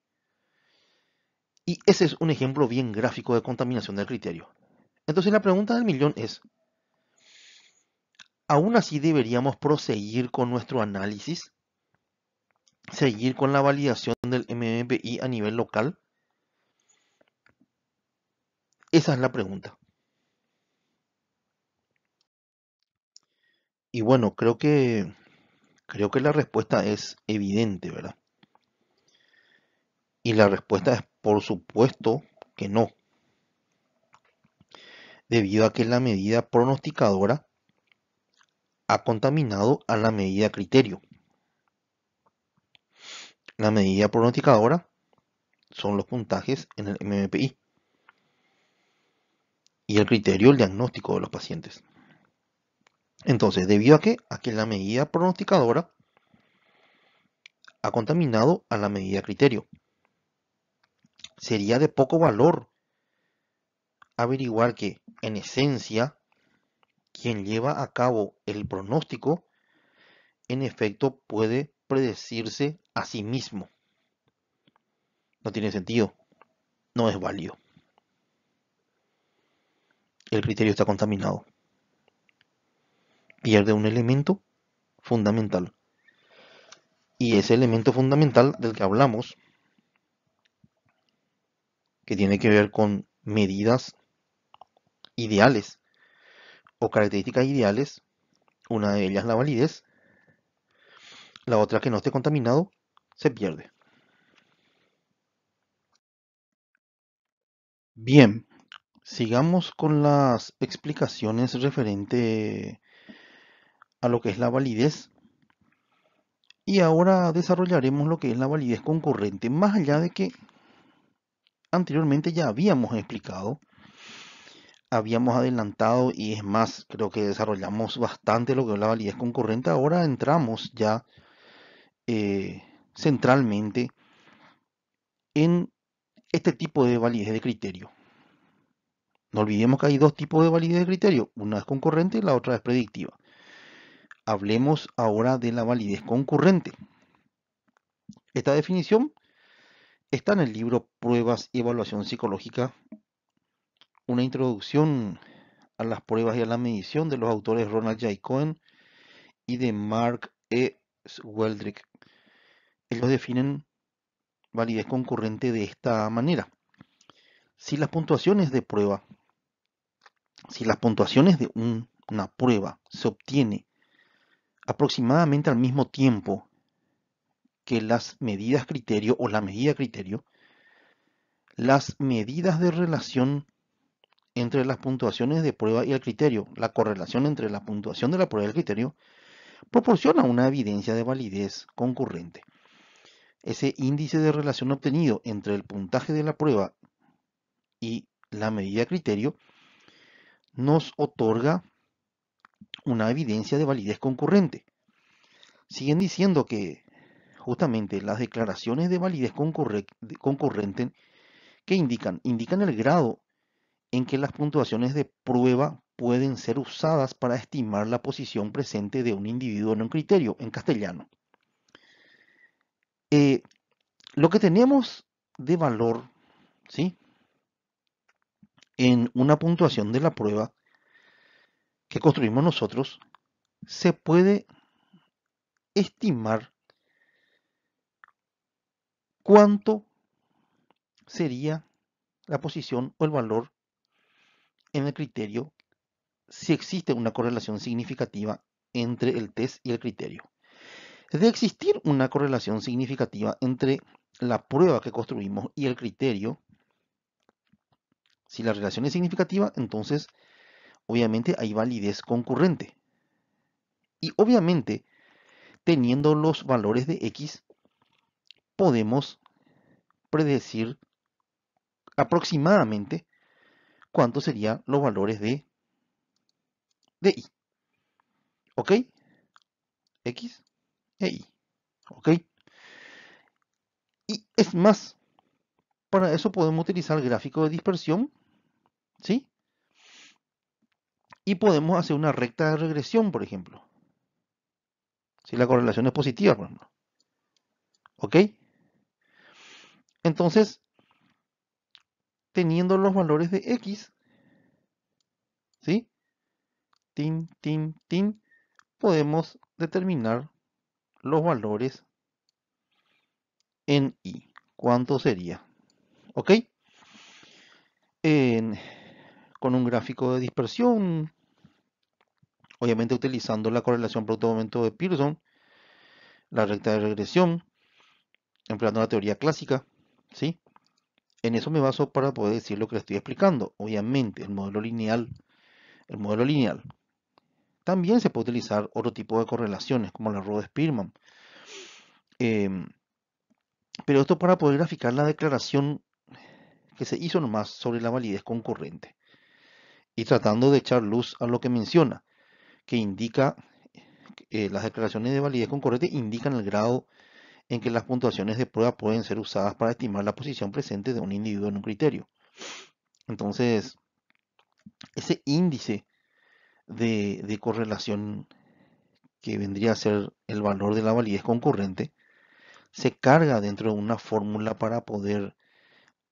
Y ese es un ejemplo bien gráfico de contaminación del criterio. Entonces la pregunta del millón es, ¿aún así deberíamos proseguir con nuestro análisis? seguir con la validación del MMPI a nivel local? Esa es la pregunta. Y bueno, creo que la respuesta es evidente, ¿verdad? Y la respuesta es por supuesto que no, debido a que la medida pronosticadora ha contaminado a la medida criterio. La medida pronosticadora son los puntajes en el MMPI y el criterio el diagnóstico de los pacientes. Entonces, ¿debido a qué? A que la medida pronosticadora ha contaminado a la medida criterio. Sería de poco valor averiguar que, en esencia, quien lleva a cabo el pronóstico, en efecto, puede predecirse a sí mismo. No tiene sentido, no es válido. El criterio está contaminado. Pierde un elemento fundamental. Y ese elemento fundamental del que hablamos, que tiene que ver con medidas ideales o características ideales, una de ellas la validez, la otra que no esté contaminado, se pierde. Bien, sigamos con las explicaciones referente a lo que es la validez y ahora desarrollaremos lo que es la validez concurrente, más allá de que anteriormente ya habíamos explicado, habíamos adelantado y es más, creo que desarrollamos bastante lo que es la validez concurrente, ahora entramos ya eh, centralmente en este tipo de validez de criterio. No olvidemos que hay dos tipos de validez de criterio, una es concurrente y la otra es predictiva. Hablemos ahora de la validez concurrente. Esta definición está en el libro Pruebas y Evaluación Psicológica, una introducción a las pruebas y a la medición de los autores Ronald J. Cohen y de Mark E. Sweldrick. Ellos definen validez concurrente de esta manera. Si las puntuaciones de prueba, si las puntuaciones de una prueba se obtiene aproximadamente al mismo tiempo que las medidas criterio o la medida criterio, las medidas de relación entre las puntuaciones de prueba y el criterio, la correlación entre la puntuación de la prueba y el criterio, proporciona una evidencia de validez concurrente. Ese índice de relación obtenido entre el puntaje de la prueba y la medida criterio nos otorga una evidencia de validez concurrente. Siguen diciendo que justamente las declaraciones de validez concurrente que indican el grado en que las puntuaciones de prueba pueden ser usadas para estimar la posición presente de un individuo en un criterio, en castellano. Lo que tenemos de valor, ¿sí?, en una puntuación de la prueba que construimos nosotros, se puede estimar cuánto sería la posición o el valor en el criterio si existe una correlación significativa entre el test y el criterio. De existir una correlación significativa entre la prueba que construimos y el criterio, si la relación es significativa, entonces obviamente hay validez concurrente. Y obviamente, teniendo los valores de X, podemos predecir aproximadamente cuántos serían los valores de Y. ¿Ok? X e Y. ¿Ok? Y es más, para eso podemos utilizar el gráfico de dispersión, ¿sí? Y podemos hacer una recta de regresión, por ejemplo. Si la correlación es positiva, por ejemplo. ¿Ok? Entonces, teniendo los valores de X, ¿sí? Tin, tin, tin, podemos determinar los valores en I. ¿Cuánto sería? ¿Ok? En- con un gráfico de dispersión, obviamente utilizando la correlación producto-momento de Pearson, la recta de regresión, empleando la teoría clásica, ¿sí? En eso me baso para poder decir lo que le estoy explicando. Obviamente, el modelo lineal. También se puede utilizar otro tipo de correlaciones, como la Rho-Spearman. Em, pero esto para poder graficar la declaración que se hizo nomás sobre la validez concurrente. Y tratando de echar luz a lo que menciona, que indica, las declaraciones de validez concurrente indican el grado en que las puntuaciones de prueba pueden ser usadas para estimar la posición presente de un individuo en un criterio. Entonces, ese índice de correlación que vendría a ser el valor de la validez concurrente, se carga dentro de una fórmula para poder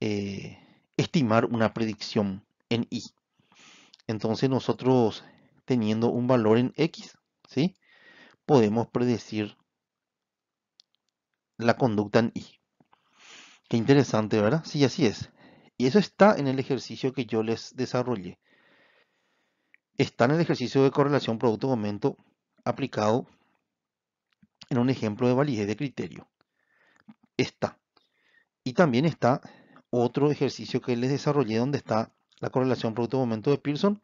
eh, estimar una predicción en I. Entonces nosotros, teniendo un valor en X, ¿sí? Podemos predecir la conducta en I. Qué interesante, ¿verdad? Sí, así es. Y eso está en el ejercicio que yo les desarrollé. Está en el ejercicio de correlación producto-momento aplicado en un ejemplo de validez de criterio. Está. Y también está otro ejercicio que les desarrollé donde está la correlación producto-momento de Pearson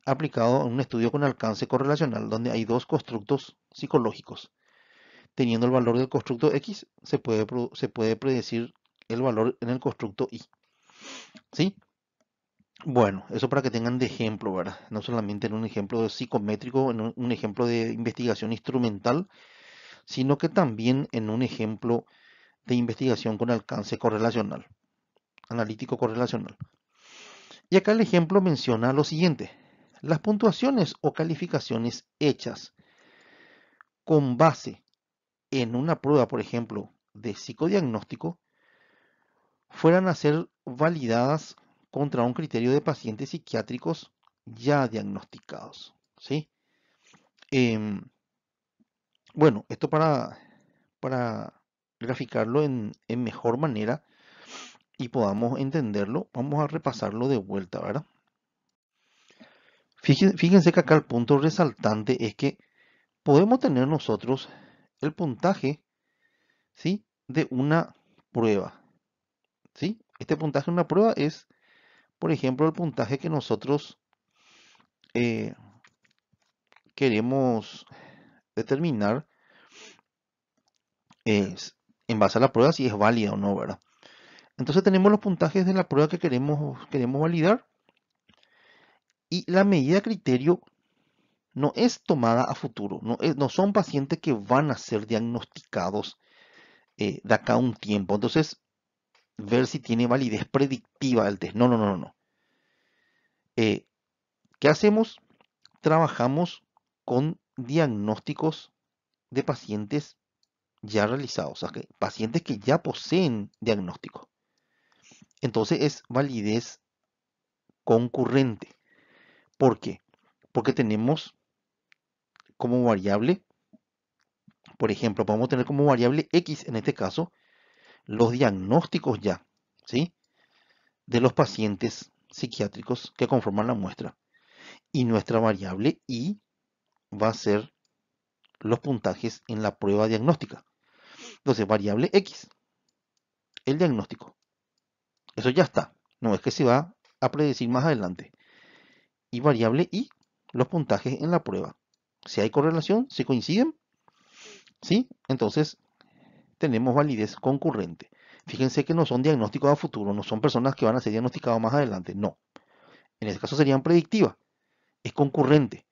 aplicado en un estudio con alcance correlacional donde hay dos constructos psicológicos. Teniendo el valor del constructo X, se puede predecir el valor en el constructo Y. ¿Sí? Bueno, eso para que tengan de ejemplo, ¿verdad? No solamente en un ejemplo psicométrico, en un ejemplo de investigación instrumental, sino que también en un ejemplo de investigación con alcance correlacional, analítico correlacional. Y acá el ejemplo menciona lo siguiente: las puntuaciones o calificaciones hechas con base en una prueba, por ejemplo, de psicodiagnóstico, fueran a ser validadas contra un criterio de pacientes psiquiátricos ya diagnosticados, ¿sí? Em, bueno, esto para graficarlo en mejor manera y podamos entenderlo, vamos a repasarlo de vuelta, ¿verdad? Fíjense que acá el punto resaltante es que podemos tener nosotros el puntaje, ¿sí? De una prueba, ¿sí? Este puntaje de una prueba es, por ejemplo, el puntaje que nosotros eh, queremos determinar es, en base a la prueba si es válida o no, ¿verdad? Entonces tenemos los puntajes de la prueba que queremos validar y la medida criterio no es tomada a futuro, no son pacientes que van a ser diagnosticados de acá a un tiempo. Entonces, ver si tiene validez predictiva el test. No, no, no, no, no. Eh, ¿Qué hacemos? Trabajamos con diagnósticos de pacientes ya realizados, o sea, pacientes que ya poseen diagnóstico. Entonces es validez concurrente. ¿Por qué? Porque tenemos como variable, por ejemplo, podemos tener como variable X en este caso, los diagnósticos ya, ¿sí? De los pacientes psiquiátricos que conforman la muestra. Y nuestra variable Y va a ser los puntajes en la prueba diagnóstica. Entonces, variable X, el diagnóstico. Eso ya está. No es que se va a predecir más adelante. Y variable Y, los puntajes en la prueba. Si hay correlación, si coinciden, ¿sí? Entonces tenemos validez concurrente. Fíjense que no son diagnósticos a futuro, no son personas que van a ser diagnosticadas más adelante, no. En este caso serían predictivas, es concurrente,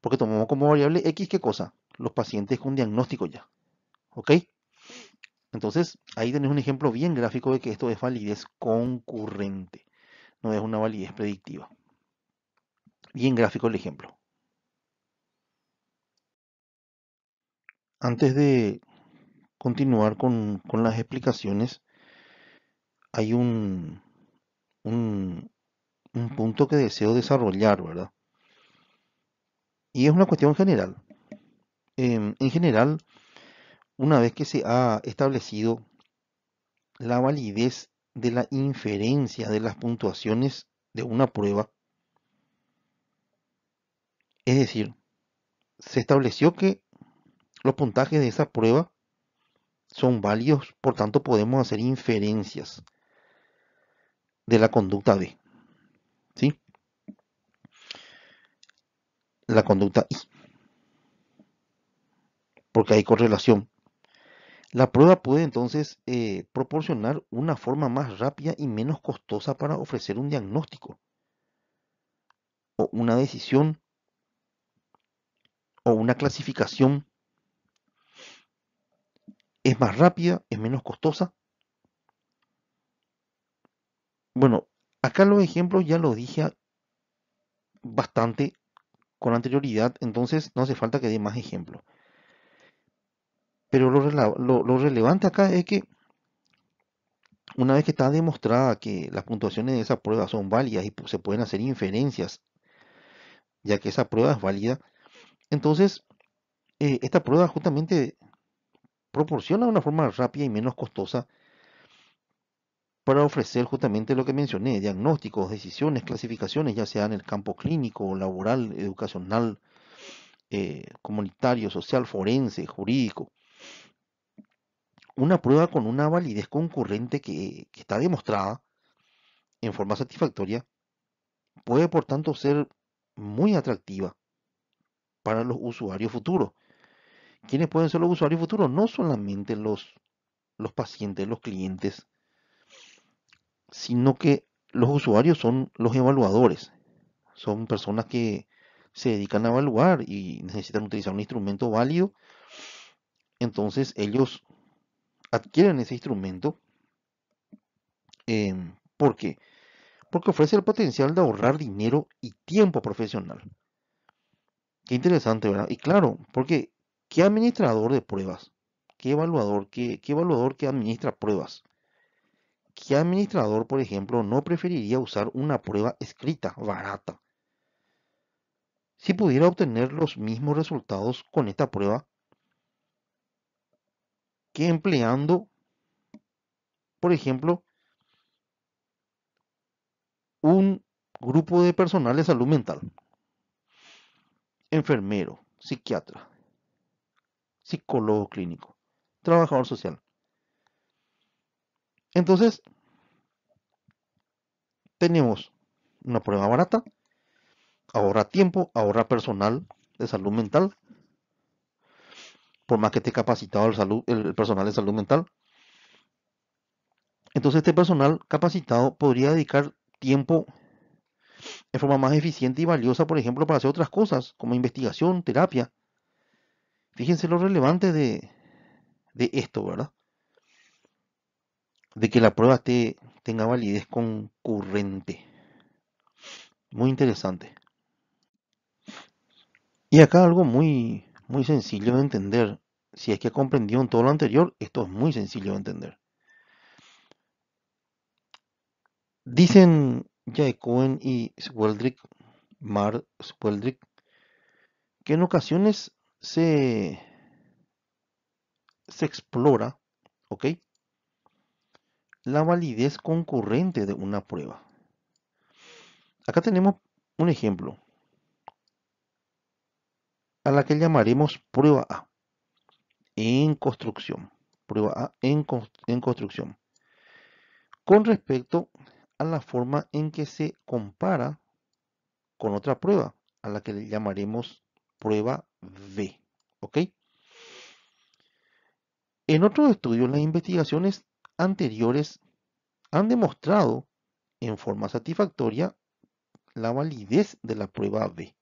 porque tomamos como variable X, ¿qué cosa? Los pacientes con diagnóstico ya, ¿ok? Entonces ahí tenés un ejemplo bien gráfico de que esto es validez concurrente, no es una validez predictiva. Bien gráfico el ejemplo. Antes de continuar con las explicaciones, hay un, un punto que deseo desarrollar, ¿verdad? Y es una cuestión general. En general, una vez que se ha establecido la validez de la inferencia de las puntuaciones de una prueba. Es decir, se estableció que los puntajes de esa prueba son válidos, por tanto podemos hacer inferencias de la conducta B, ¿sí? La conducta I, porque hay correlación. La prueba puede entonces proporcionar una forma más rápida y menos costosa para ofrecer un diagnóstico o una decisión o una clasificación. Es más rápida, es menos costosa. Bueno, acá los ejemplos ya los dije bastante con anterioridad, entonces no hace falta que dé más ejemplos. Pero lo relevante acá es que una vez que está demostrada que las puntuaciones de esa prueba son válidas y se pueden hacer inferencias, ya que esa prueba es válida, entonces esta prueba justamente proporciona una forma rápida y menos costosa para ofrecer justamente lo que mencioné: diagnósticos, decisiones, clasificaciones, ya sea en el campo clínico, laboral, educacional, comunitario, social, forense, jurídico. Una prueba con una validez concurrente que está demostrada en forma satisfactoria puede por tanto ser muy atractiva para los usuarios futuros. ¿Quiénes pueden ser los usuarios futuros? No solamente los pacientes, los clientes, sino que los usuarios son los evaluadores. Son personas que se dedican a evaluar y necesitan utilizar un instrumento válido. Entonces ellos adquieren ese instrumento. ¿Por qué? Porque ofrece el potencial de ahorrar dinero y tiempo profesional. Qué interesante, ¿verdad? Y claro, porque ¿qué administrador de pruebas? ¿Qué evaluador que administra pruebas? ¿Qué administrador, por ejemplo, no preferiría usar una prueba escrita, barata, si pudiera obtener los mismos resultados con esta prueba que empleando, por ejemplo, un grupo de personal de salud mental, enfermero, psiquiatra, psicólogo clínico, trabajador social? Entonces, tenemos una prueba barata, ahorra tiempo, ahorra personal de salud mental, por más que esté capacitado el personal de salud mental. Entonces, este personal capacitado podría dedicar tiempo de forma más eficiente y valiosa, por ejemplo, para hacer otras cosas, como investigación, terapia. Fíjense lo relevante de esto, ¿verdad? De que la prueba tenga validez concurrente. Muy interesante. Y acá algo muy sencillo de entender. Si es que comprendieron todo lo anterior, esto es muy sencillo de entender. Dicen Jay Cohen y Sweldrick, Mar Sweldrick, que en ocasiones se explora, ¿ok?, la validez concurrente de una prueba. Acá tenemos un ejemplo, a la que llamaremos prueba A en construcción. Prueba A en construcción. Con respecto a la forma en que se compara con otra prueba, a la que le llamaremos prueba B. ¿Ok? En otros estudios, las investigaciones anteriores han demostrado en forma satisfactoria la validez de la prueba B.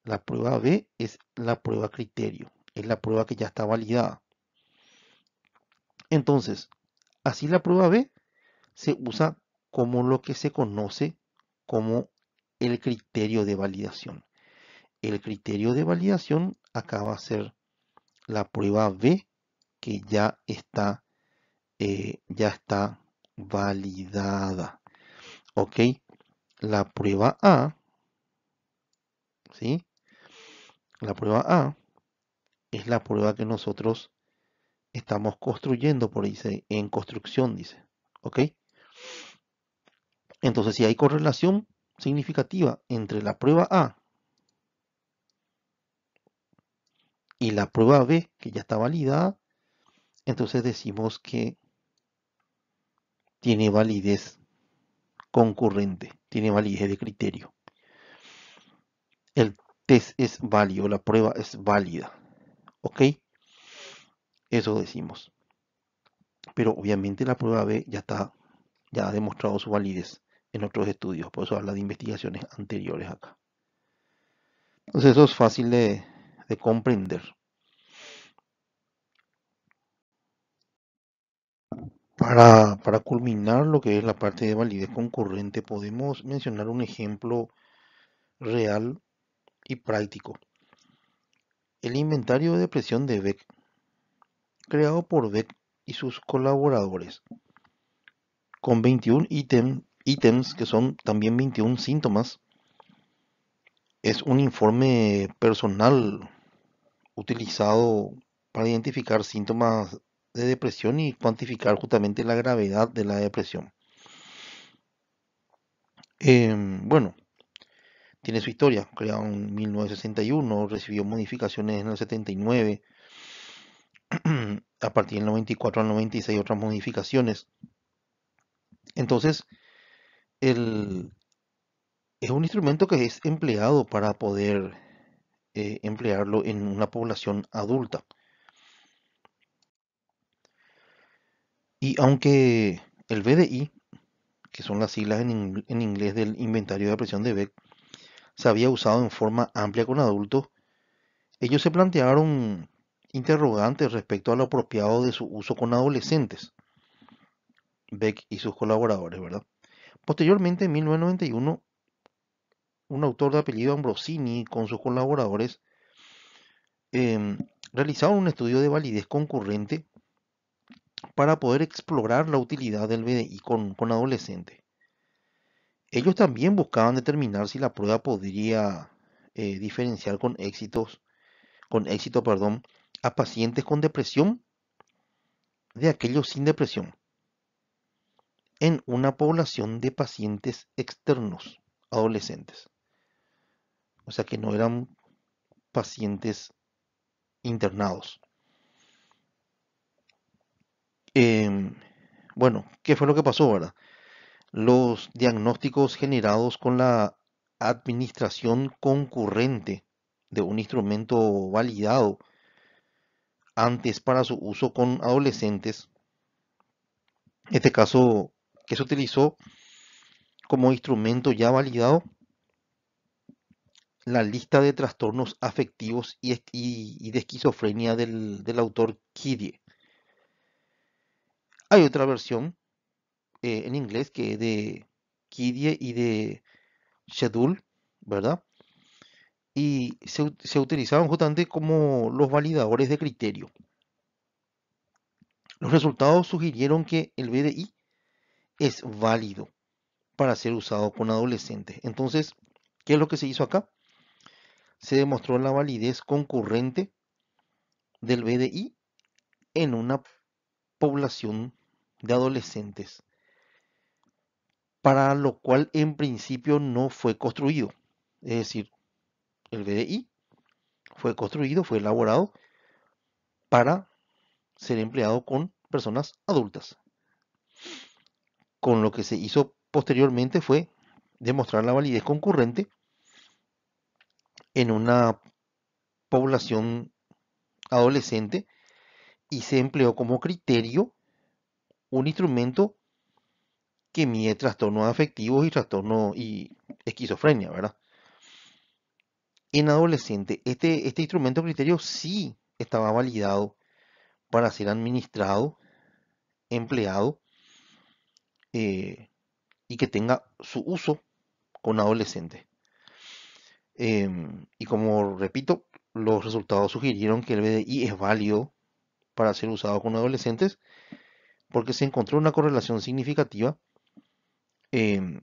La prueba B es la prueba criterio, es la prueba que ya está validada. Entonces, así la prueba B se usa como lo que se conoce como el criterio de validación. El criterio de validación acá va a ser la prueba B que ya está validada. ¿Ok? La prueba A, ¿sí? La prueba A es la prueba que nosotros Estamos construyendo, por ahí dice, en construcción, dice. ¿Ok? Entonces, si hay correlación significativa entre la prueba A y la prueba B, que ya está validada, entonces decimos que tiene validez concurrente, tiene validez de criterio. El test es válido, la prueba es válida. ¿Ok? Eso decimos. Pero obviamente la prueba B ya ha demostrado su validez en otros estudios, por eso habla de investigaciones anteriores acá. Entonces eso es fácil de comprender. Para culminar lo que es la parte de validez concurrente, podemos mencionar un ejemplo real y práctico. El inventario de depresión de Beck, creado por Beck y sus colaboradores, con 21 ítems que son también 21 síntomas, es un informe personal utilizado para identificar síntomas de depresión y cuantificar justamente la gravedad de la depresión. Bueno, tiene su historia, creado en 1961, recibió modificaciones en el 79, a partir del 94 al 96 otras modificaciones. Entonces, el, es un instrumento que es empleado para poder emplearlo en una población adulta. Y aunque el BDI, que son las siglas en inglés del Inventario de Depresión de Beck, se había usado en forma amplia con adultos, ellos se plantearon interrogantes respecto a lo apropiado de su uso con adolescentes, Beck y sus colaboradores, ¿verdad? Posteriormente, en 1991, un autor de apellido Ambrosini con sus colaboradores em, realizaron un estudio de validez concurrente para poder explorar la utilidad del BDI con adolescentes. Ellos también buscaban determinar si la prueba podría diferenciar con éxito, perdón, a pacientes con depresión de aquellos sin depresión en una población de pacientes externos, adolescentes. O sea que no eran pacientes internados. Em, bueno, ¿qué fue lo que pasó, verdad? Los diagnósticos generados con la administración concurrente de un instrumento validado antes para su uso con adolescentes, en este caso que se utilizó como instrumento ya validado, la lista de trastornos afectivos y de esquizofrenia del autor Kidie. Hay otra versión en inglés que es de Kidie y de Schedule, ¿verdad? Y se utilizaron justamente como los validadores de criterio. Los resultados sugirieron que el BDI es válido para ser usado con adolescentes. Entonces, ¿qué es lo que se hizo acá? Se demostró la validez concurrente del BDI en una población de adolescentes, para lo cual en principio no fue construido. Es decir, el BDI fue construido, fue elaborado para ser empleado con personas adultas. Con lo que se hizo posteriormente fue demostrar la validez concurrente en una población adolescente y se empleó como criterio un instrumento que mide trastornos afectivos y trastorno y esquizofrenia, ¿verdad? En adolescente, este instrumento criterio sí estaba validado para ser administrado, empleado eh, y que tenga su uso con adolescentes. Y como repito, los resultados sugirieron que el BDI es válido para ser usado con adolescentes porque se encontró una correlación significativa em,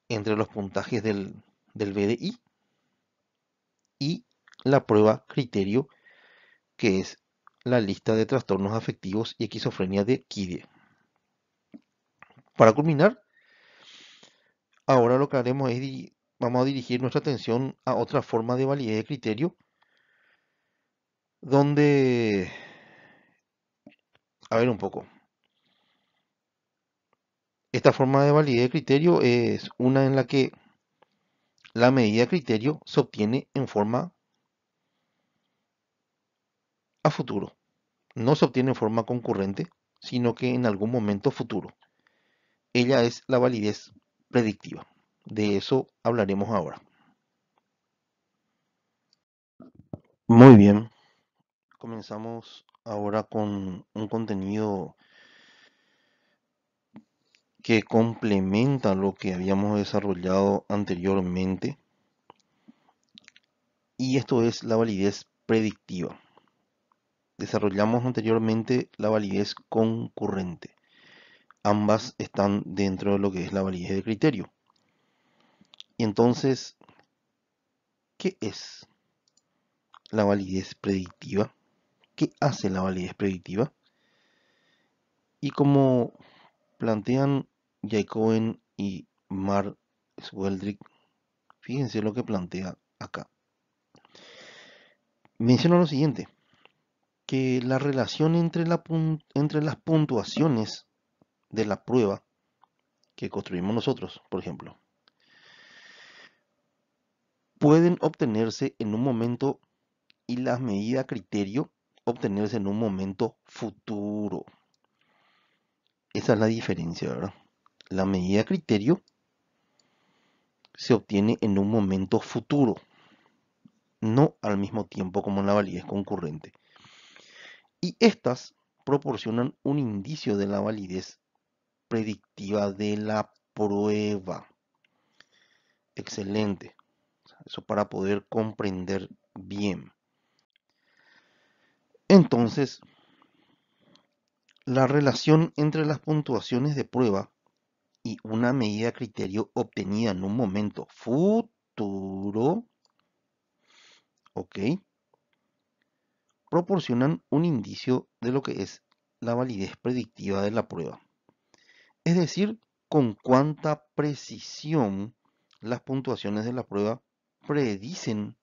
entre los puntajes del BDI y la prueba criterio que es la lista de trastornos afectivos y esquizofrenia de Kide. Para culminar, ahora lo que haremos es vamos a dirigir nuestra atención a otra forma de validez de criterio, donde, a ver un poco, esta forma de validez de criterio es una en la que la medida de criterio se obtiene en forma a futuro. No se obtiene en forma concurrente, sino que en algún momento futuro. Ella es la validez predictiva. De eso hablaremos ahora. Muy bien, comenzamos ahora con un contenido que complementa lo que habíamos desarrollado anteriormente, y esto es la validez predictiva. Desarrollamos anteriormente la validez concurrente. Ambas están dentro de lo que es la validez de criterio. Y entonces, ¿qué es la validez predictiva? ¿Qué hace la validez predictiva? Y como plantean Jay Cohen y Mark Sweldrick, fíjense lo que plantea acá. Menciona lo siguiente, que la relación entre las puntuaciones de la prueba que construimos nosotros, por ejemplo, pueden obtenerse en un momento y las medidas criterio obtenerse en un momento futuro. Esa es la diferencia, ¿verdad? La medida criterio se obtiene en un momento futuro, no al mismo tiempo como en la validez concurrente. Y estas proporcionan un indicio de la validez predictiva de la prueba. Excelente. Eso para poder comprender bien. Entonces, la relación entre las puntuaciones de prueba y una medida criterio obtenida en un momento futuro, ¿ok? Proporcionan un indicio de lo que es la validez predictiva de la prueba. Es decir, con cuánta precisión las puntuaciones de la prueba predicen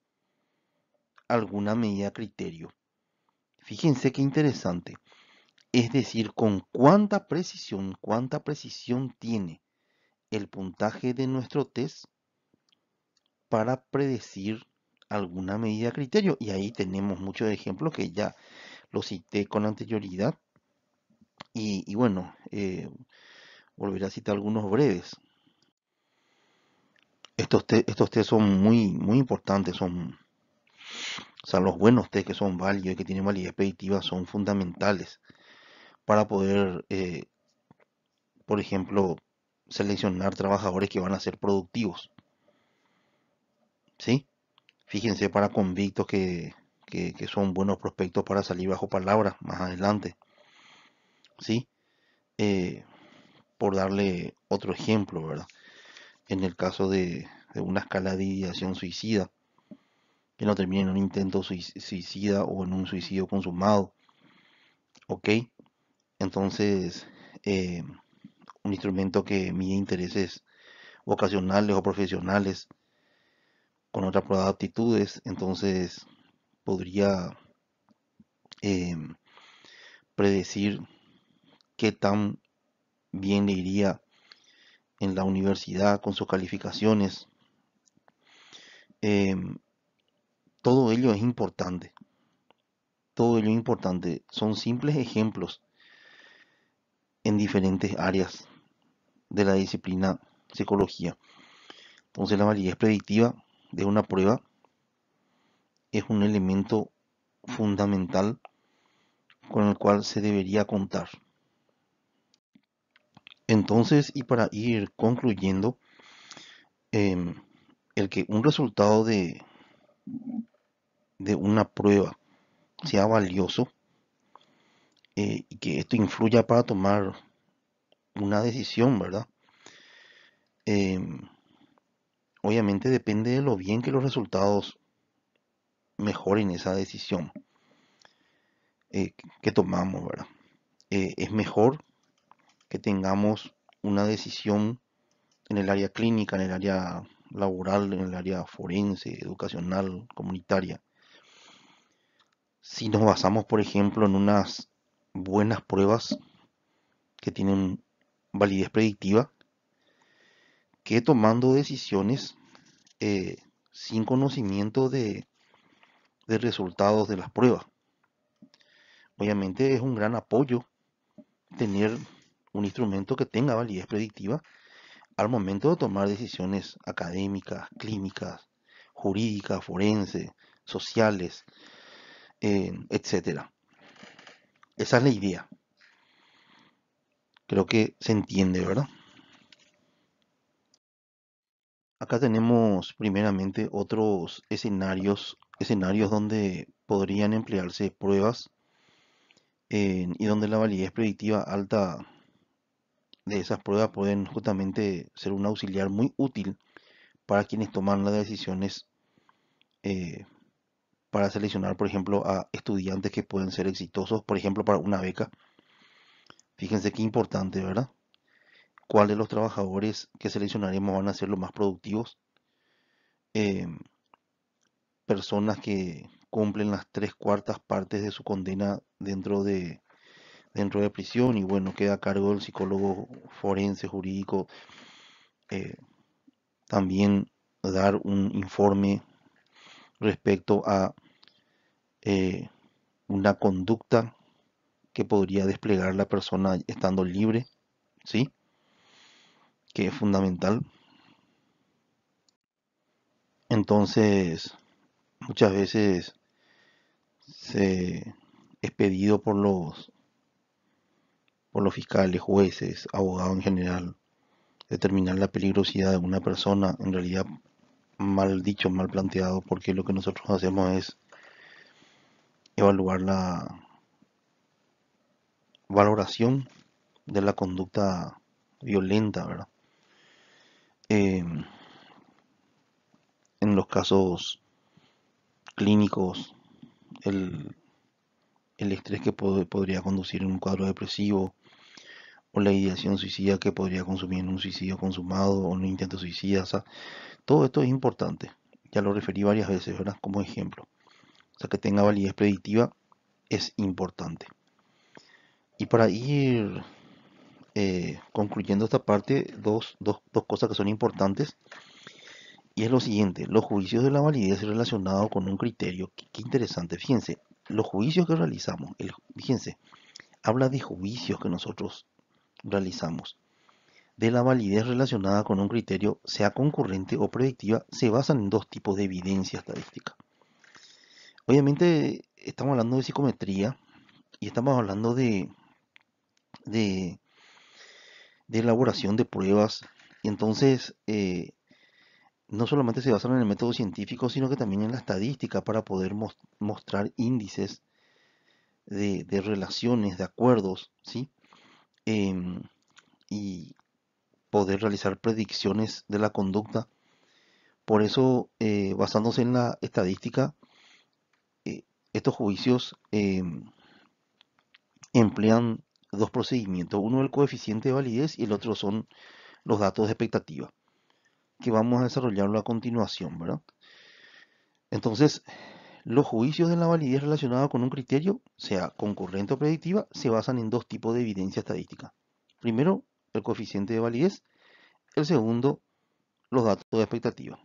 alguna medida criterio. Fíjense qué interesante. Es decir, con cuánta precisión tiene el puntaje de nuestro test para predecir alguna medida criterio. Y ahí tenemos muchos ejemplos que ya los cité con anterioridad. Y bueno, volveré a citar algunos breves. Estos test son muy importantes, o sea, los buenos test que son válidos y que tienen validez predictiva son fundamentales para poder, por ejemplo, seleccionar trabajadores que van a ser productivos, ¿sí? Fíjense para convictos que son buenos prospectos para salir bajo palabra más adelante, ¿sí? Eh, por darle otro ejemplo, ¿verdad? En el caso de una escala de ideación suicida, que no termine en un intento suicida o en un suicidio consumado, ¿ok? Entonces, eh, un instrumento que mide intereses vocacionales o profesionales con otra prueba de aptitudes, entonces podría eh, predecir qué tan bien le iría en la universidad con sus calificaciones. Eh, todo ello es importante, todo ello es importante. Son simples ejemplos en diferentes áreas de la disciplina psicología. Entonces la validez predictiva de una prueba es un elemento fundamental con el cual se debería contar. Entonces, y para ir concluyendo, em, el que un resultado de una prueba sea valioso y que esto influya para tomar una decisión, ¿verdad? Em, obviamente depende de lo bien que los resultados mejoren esa decisión. que tomamos, ¿verdad? Es mejor que tengamos una decisión en el área clínica, en el área laboral, en el área forense, educacional, comunitaria. Si nos basamos, por ejemplo, en unas buenas pruebas que tienen validez predictiva, que tomando decisiones eh, sin conocimiento de resultados de las pruebas. Obviamente es un gran apoyo tener un instrumento que tenga validez predictiva al momento de tomar decisiones académicas, clínicas, jurídicas, forenses, sociales, etcétera. Esa es la idea. Creo que se entiende, ¿verdad? Acá tenemos primeramente otros escenarios donde podrían emplearse pruebas y donde la validez predictiva alta de esas pruebas pueden justamente ser un auxiliar muy útil para quienes toman las decisiones eh, para seleccionar, por ejemplo, a estudiantes que pueden ser exitosos, por ejemplo, para una beca. Fíjense qué importante, ¿verdad? ¿Cuál de los trabajadores que seleccionaremos van a ser los más productivos? Eh, Personas que cumplen las tres cuartas partes de su condena dentro de prisión y bueno, queda a cargo del psicólogo forense jurídico eh, también dar un informe respecto a eh, una conducta que podría desplegar la persona estando libre, ¿sí? Que es fundamental. Entonces, muchas veces se es pedido por los fiscales, jueces, abogados en general, determinar la peligrosidad de una persona, en realidad mal dicho, mal planteado, porque lo que nosotros hacemos es evaluar la valoración de la conducta violenta, ¿verdad? Eh, en los casos clínicos, el, el estrés que podría conducir en un cuadro depresivo, o la ideación suicida que podría consumir en un suicidio consumado o en un intento suicida. O sea, todo esto es importante. Ya lo referí varias veces, ¿verdad? Como ejemplo. O sea, que tenga validez predictiva es importante. Y para ir concluyendo esta parte, dos cosas que son importantes. Y es lo siguiente, los juicios de la validez relacionados con un criterio. Qué interesante, fíjense, los juicios que realizamos, fíjense, habla de juicios que nosotros realizamos. De la validez relacionada con un criterio, sea concurrente o predictiva, se basan en dos tipos de evidencia estadística. Obviamente estamos hablando de psicometría y estamos hablando de, de elaboración de pruebas. Y entonces, no solamente se basan en el método científico, sino que también en la estadística para poder mostrar índices de relaciones, de acuerdos, ¿sí? Em, y poder realizar predicciones de la conducta. Por eso, basándose en la estadística, estos juicios emplean dos procedimientos. Uno el coeficiente de validez y el otro son los datos de expectativa, que vamos a desarrollarlo a continuación, ¿verdad? Entonces, los juicios de la validez relacionados con un criterio, sea concurrente o predictiva, se basan en dos tipos de evidencia estadística. Primero, el coeficiente de validez. El segundo, los datos de expectativa.